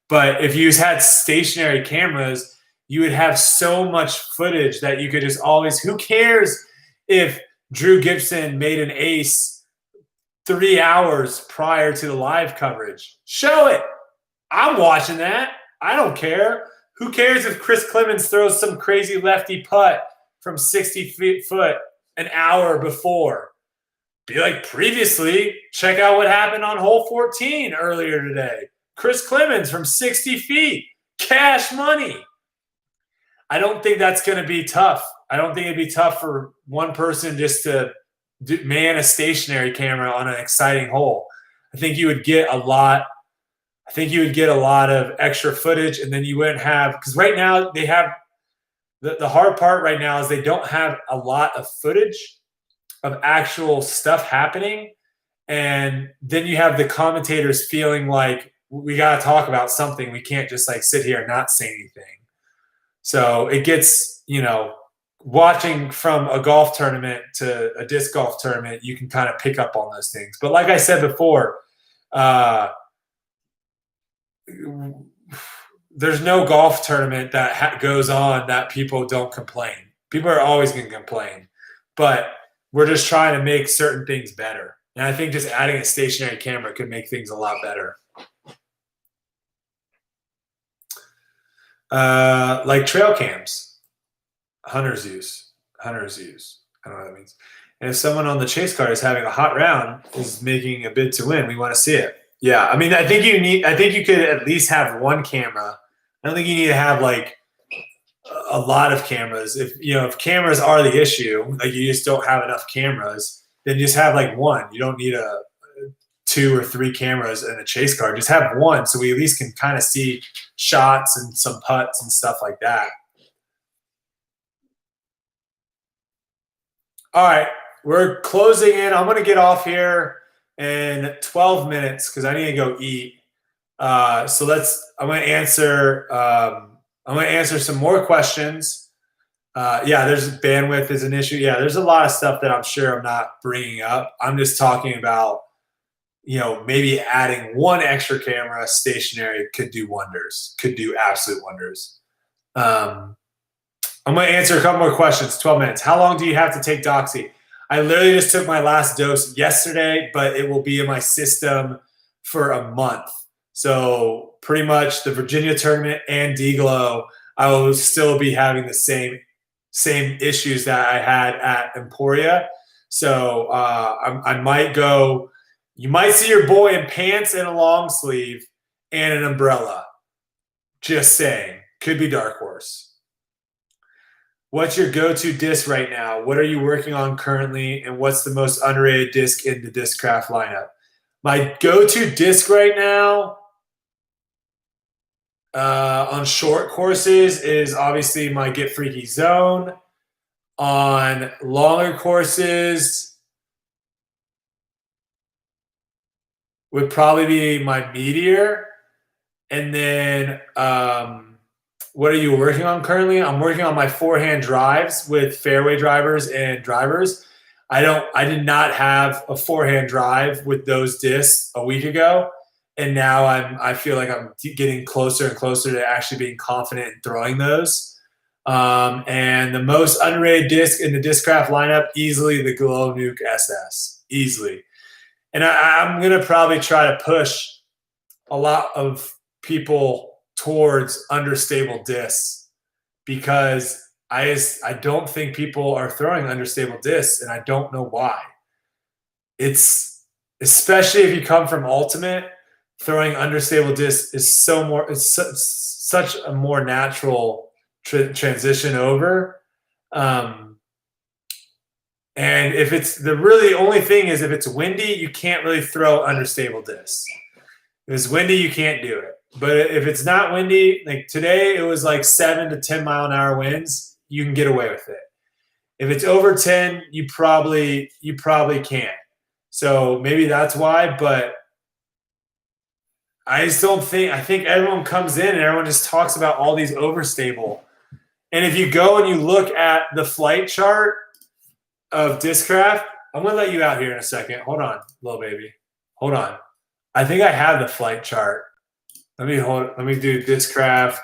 [SPEAKER 1] But if you had stationary cameras, you would have so much footage that you could just always. Who cares if Drew Gibson made an ace 3 hours prior to the live coverage? Show it. I'm watching that. I don't care. Who cares if Chris Clemens throws some crazy lefty putt from 60 foot an hour before? Be like, previously, check out what happened on hole 14 earlier today. Chris Clemens from 60 feet. Cash money. I don't think that's going to be tough. I don't think it'd be tough for one person just to man a stationary camera on an exciting hole. I think you would get a lot. I think you would get a lot of extra footage, and then you wouldn't have, because right now they have the hard part right now is they don't have a lot of footage of actual stuff happening, and then you have the commentators feeling like we got to talk about something. We can't just like sit here and not say anything. So it gets, watching from a golf tournament to a disc golf tournament, you can kind of pick up on those things. But like I said before, there's no golf tournament that goes on that people don't complain. People are always going to complain, but we're just trying to make certain things better. And I think just adding a stationary camera could make things a lot better. Like trail cams, hunters use. I don't know what that means. And if someone on the chase card is having a hot round, is making a bid to win, we want to see it. Yeah, I mean, I think you could at least have 1 camera. I don't think you need to have like a lot of cameras. If cameras are the issue, like you just don't have enough cameras, then just have like 1. You don't need 2 or 3 cameras in a chase card. Just have 1, so we at least can kind of see shots and some putts and stuff like that. All right, we're closing in. I'm going to get off here in 12 minutes because I need to go eat. So I'm going to answer some more questions. There's bandwidth is an issue. Yeah, there's a lot of stuff that I'm sure I'm not bringing up. I'm just talking about, maybe adding 1 extra camera stationary could do wonders, could do absolute wonders. I'm going to answer a couple more questions. 12 minutes. How long do you have to take Doxy? I literally just took my last dose yesterday, but it will be in my system for a month. So pretty much the Virginia tournament and D-Glow, I will still be having the same issues that I had at Emporia. So I might go. You might see your boy in pants and a long sleeve and an umbrella. Just saying. Could be dark horse. What's your go-to disc right now? What are you working on currently? And what's the most underrated disc in the Discraft lineup? My go-to disc right now on short courses is obviously my Get Freaky Zone. On longer courses would probably be my Meteor. And then what are you working on currently? I'm working on my forehand drives with fairway drivers and drivers. I did not have a forehand drive with those discs a week ago, and now I feel like I'm getting closer and closer to actually being confident in throwing those. And the most underrated disc in the Discraft lineup, easily the Glow Nuke SS, easily. And I'm gonna probably try to push a lot of people towards understable discs because I don't think people are throwing understable discs, and I don't know why. it's especially if you come from ultimate, throwing understable disc is such a more natural transition over. And if it's the only thing is if it's windy, you can't really throw understable discs. If it's windy, you can't do it. But if it's not windy, like today, it was like 7 to 10 mile an hour winds. You can get away with it. If it's over 10, you probably can't. So maybe that's why. But I just don't think. I think everyone comes in and everyone just talks about all these overstable. And if you go and you look at the flight chart of Discraft, I'm gonna let you out here in a second. Hold on, little baby. Hold on. I think I have the flight chart. Let me do Discraft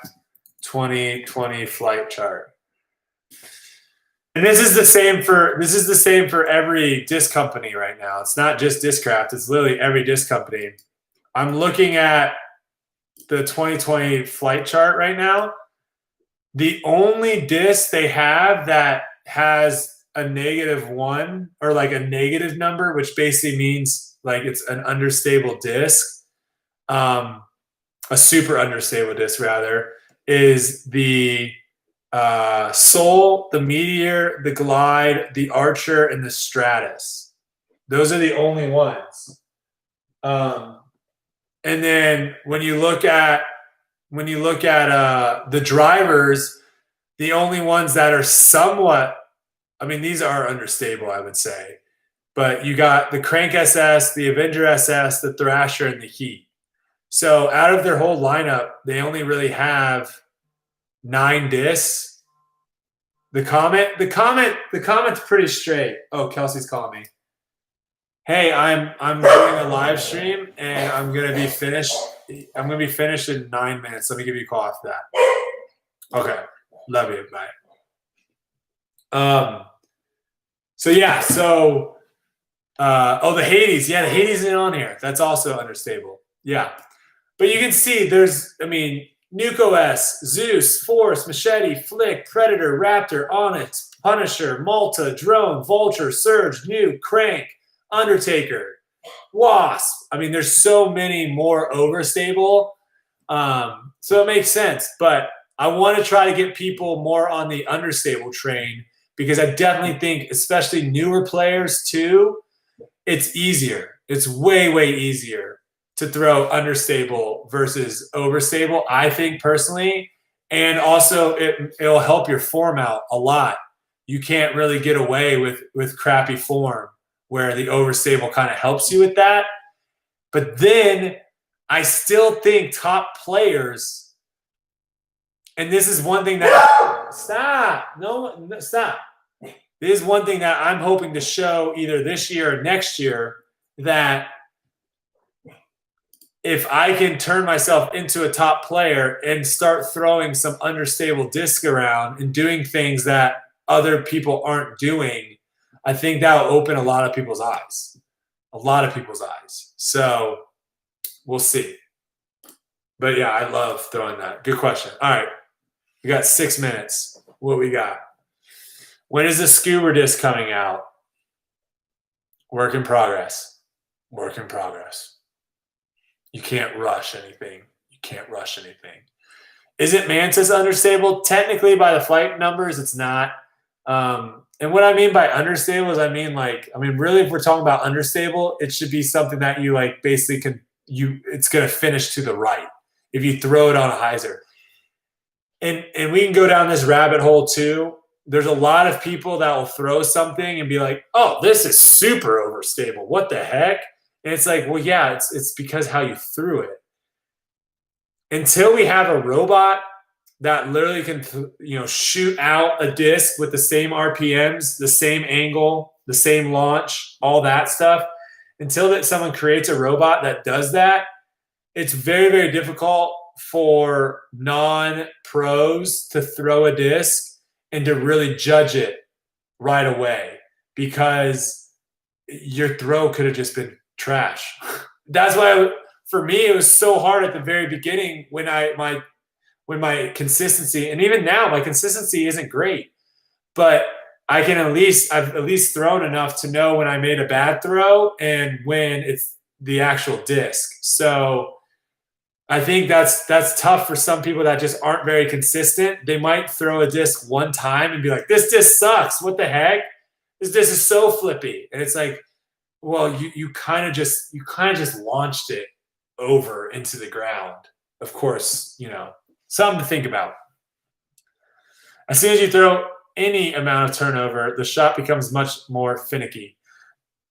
[SPEAKER 1] 2020 flight chart. And this is the same for every disc company right now. It's not just Discraft, it's literally every disc company. I'm looking at the 2020 flight chart right now. The only disc they have that has a -1 or like a negative number, which basically means like it's an understable disc, a super understable disc rather, is the Soul, the Meteor, the Glide, the Archer, and the Stratus. Those are the only ones. And then when you look at the drivers, the only ones that are somewhat, I mean, these are understable, I would say. But you got the Crank SS, the Avenger SS, the Thrasher, and the Heat. So out of their whole lineup, they only really have 9 discs. The comment's pretty straight. Oh, Kelsey's calling me. Hey, I'm doing a live stream and I'm gonna be finished in 9 minutes. Let me give you a call after that. Okay. Love you. Bye. So yeah, the Hades. Yeah, the Hades isn't on here. That's also understable. Yeah. But you can see Nuko S, Zeus, Force, Machete, Flick, Predator, Raptor, Onyx, Punisher, Malta, Drone, Vulture, Surge, Nuke, Crank, Undertaker, Wasp. I mean, there's so many more overstable. So it makes sense. But I want to try to get people more on the understable train because I definitely think, especially newer players too, it's easier. It's way, way easier to throw understable versus overstable, I think personally. And also it'll help your form out a lot. You can't really get away with crappy form where the overstable kind of helps you with that. But then I still think top players, and this is one thing that stop. This is one thing that I'm hoping to show either this year or next year, that if I can turn myself into a top player and start throwing some understable disc around and doing things that other people aren't doing, I think that will open a lot of people's eyes. So we'll see. But yeah, I love throwing that. Good question. All right. We got 6 minutes. What we got? When is the scuba disc coming out? Work in progress. You can't rush anything. Isn't Mantis understable? Technically, by the flight numbers, it's not. And what I mean by understable is really, if we're talking about understable, it should be something that you basically it's going to finish to the right if you throw it on a hyzer. And we can go down this rabbit hole too. There's a lot of people that will throw something and be like, oh, this is super overstable. What the heck? And it's like, well, yeah, it's because how you threw it. Until we have a robot that literally can, shoot out a disc with the same RPMs, the same angle, the same launch, all that stuff. Until that someone creates a robot that does that, it's very, very difficult for non-pros to throw a disc and to really judge it right away, because your throw could have just been trash. That's why for me it was so hard at the very beginning when my consistency, and even now my consistency isn't great, but I've at least thrown enough to know when I made a bad throw and when it's the actual disc. So I think that's tough for some people that just aren't very consistent. They might throw a disc one time and be like, this disc sucks. What the heck? This disc is so flippy. And it's like, well, you kind of just launched it over into the ground. Of course, something to think about. As soon as you throw any amount of turnover, the shot becomes much more finicky.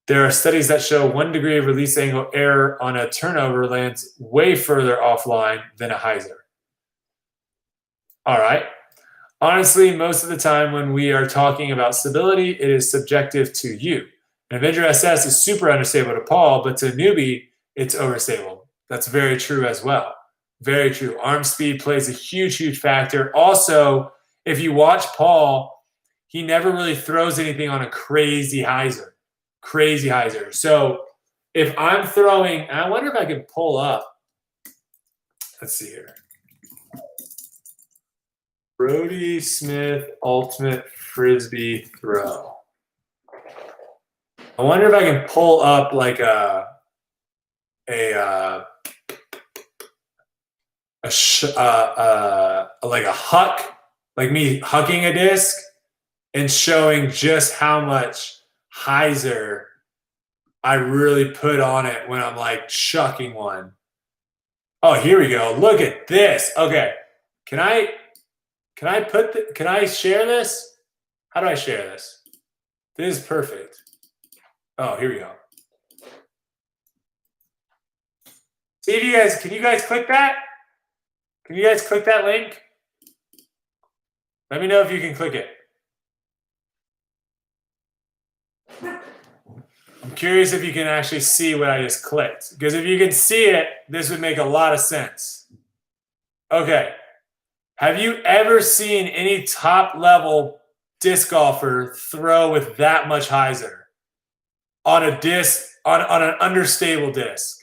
[SPEAKER 1] There are studies that show 1 degree of release angle error on a turnover lands way further offline than a hyzer. All right. Honestly, most of the time when we are talking about stability, it is subjective to you. An Avenger SS is super unstable to Paul, but to a newbie, it's overstable. That's very true as well. Very true. Arm speed plays a huge, huge factor. Also, if you watch Paul, he never really throws anything on a crazy hyzer. Crazy hyzer. So if I'm throwing, I wonder if I can pull up. Let's see here. Brodie Smith Ultimate Frisbee Throw. I wonder if I can pull up like a huck, like me hucking a disc and showing just how much hyzer I really put on it when I'm like chucking one. Oh, here we go. Look at this. Okay. Can I share this? How do I share this? This is perfect. Oh, here we go. See if you guys, can you guys click that? Can you guys click that link? Let me know if you can click it. I'm curious if you can actually see what I just clicked. Because if you can see it, this would make a lot of sense. Okay. Have you ever seen any top-level disc golfer throw with that much hyzer on a disc, on an understable disc?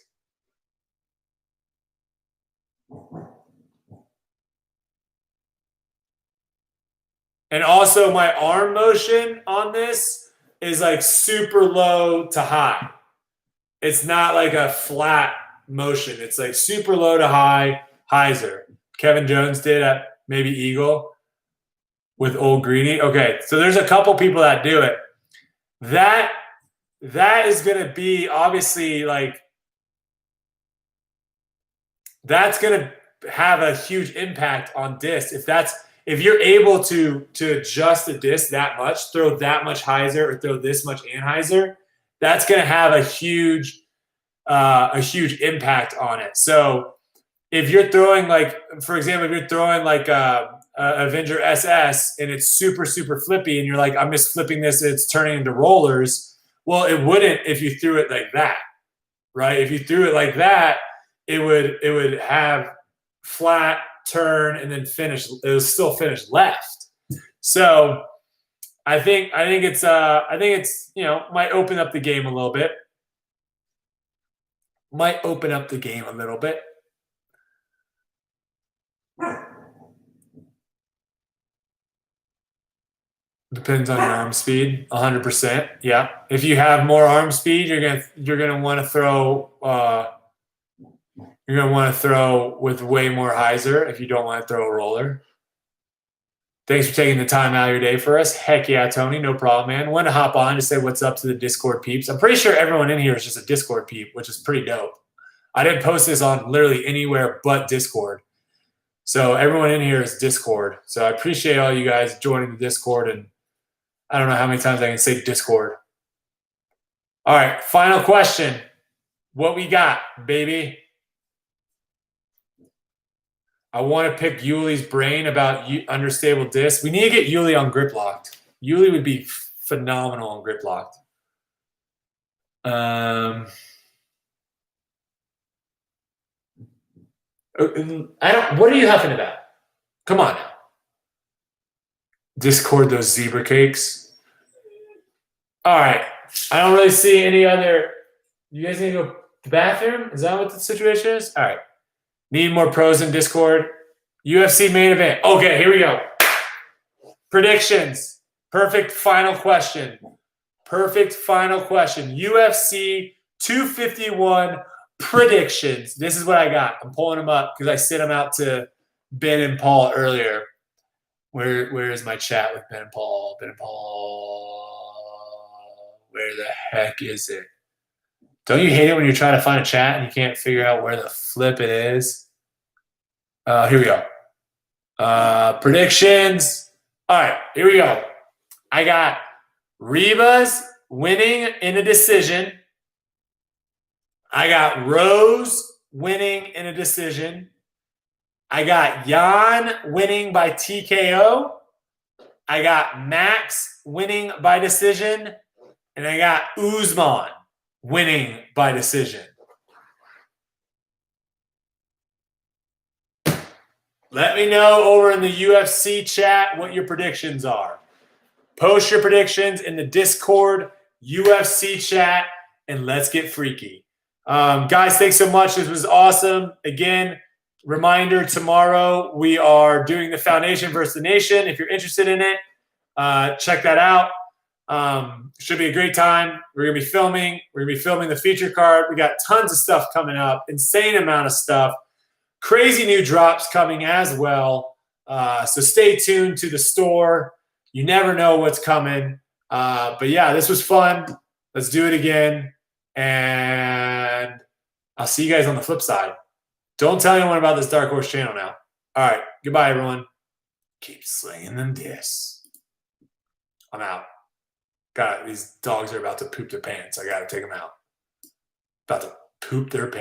[SPEAKER 1] And also my arm motion on this is like super low to high. It's not like a flat motion. It's like super low to high hyzer. Kevin Jones did at maybe Eagle with Old Greeny. Okay, so there's a couple people that do it. That is going to be obviously like, that's going to have a huge impact on disc. If you're able to adjust the disc that much, throw that much hyzer or throw this much anhyzer, that's going to have a huge impact on it. So if you're throwing like, for example, if you're throwing like a Avenger SS and it's super, super flippy and you're like, I'm just flipping this and it's turning into rollers. Well, it wouldn't if you threw it like that, right? If you threw it like that, it would have flat, turn, and then finish. It was still finish left. So I think it's might open up the game a little bit. Might open up the game a little bit. Depends on your arm speed, 100%. Yeah. If you have more arm speed, you're gonna want to throw. You're gonna want to throw with way more hyzer if you don't want to throw a roller. Thanks for taking the time out of your day for us. Heck yeah, Tony, no problem, man. Want to hop on to say what's up to the Discord peeps. I'm pretty sure everyone in here is just a Discord peep, which is pretty dope. I didn't post this on literally anywhere but Discord. So everyone in here is Discord. So I appreciate all you guys joining the Discord, and I don't know how many times I can say Discord. All right, final question. What we got, baby? I want to pick Yuli's brain about understable disc. We need to get Yuli on grip locked. Yuli would be phenomenal on grip locked. What are you huffing about? Come on now. Discord those zebra cakes. All right. I don't really see any other. You guys need to go to the bathroom? Is that what the situation is? All right. Need more pros in Discord. UFC main event. Okay, here we go. Predictions. Perfect final question. Perfect final question. UFC 251 predictions. This is what I got. I'm pulling them up because I sent them out to Ben and Paul earlier. Where is my chat with Ben and Paul? Ben and Paul. Where the heck is it? Don't you hate it when you're trying to find a chat and you can't figure out where the flip it is? Here we go. Predictions. All right, here we go. I got Ribas winning in a decision. I got Rose winning in a decision. I got Jan winning by TKO. I got Max winning by decision. And I got Usman winning by decision. Let me know over in the UFC chat what your predictions are. Post your predictions in the Discord UFC chat, and let's get freaky. Guys, thanks so much. This was awesome. Again, reminder, tomorrow we are doing the Foundation versus the Nation. If you're interested in it, check that out. Should be a great time. We're going to be filming. We're going to be filming the feature card. We got tons of stuff coming up, insane amount of stuff. Crazy new drops coming as well. So stay tuned to the store. You never know what's coming. But yeah, this was fun. Let's do it again. And I'll see you guys on the flip side. Don't tell anyone about this Dark Horse channel now. All right. Goodbye, everyone. Keep slinging them discs. I'm out. Got it. These dogs are about to poop their pants. I got to take them out. About to poop their pants.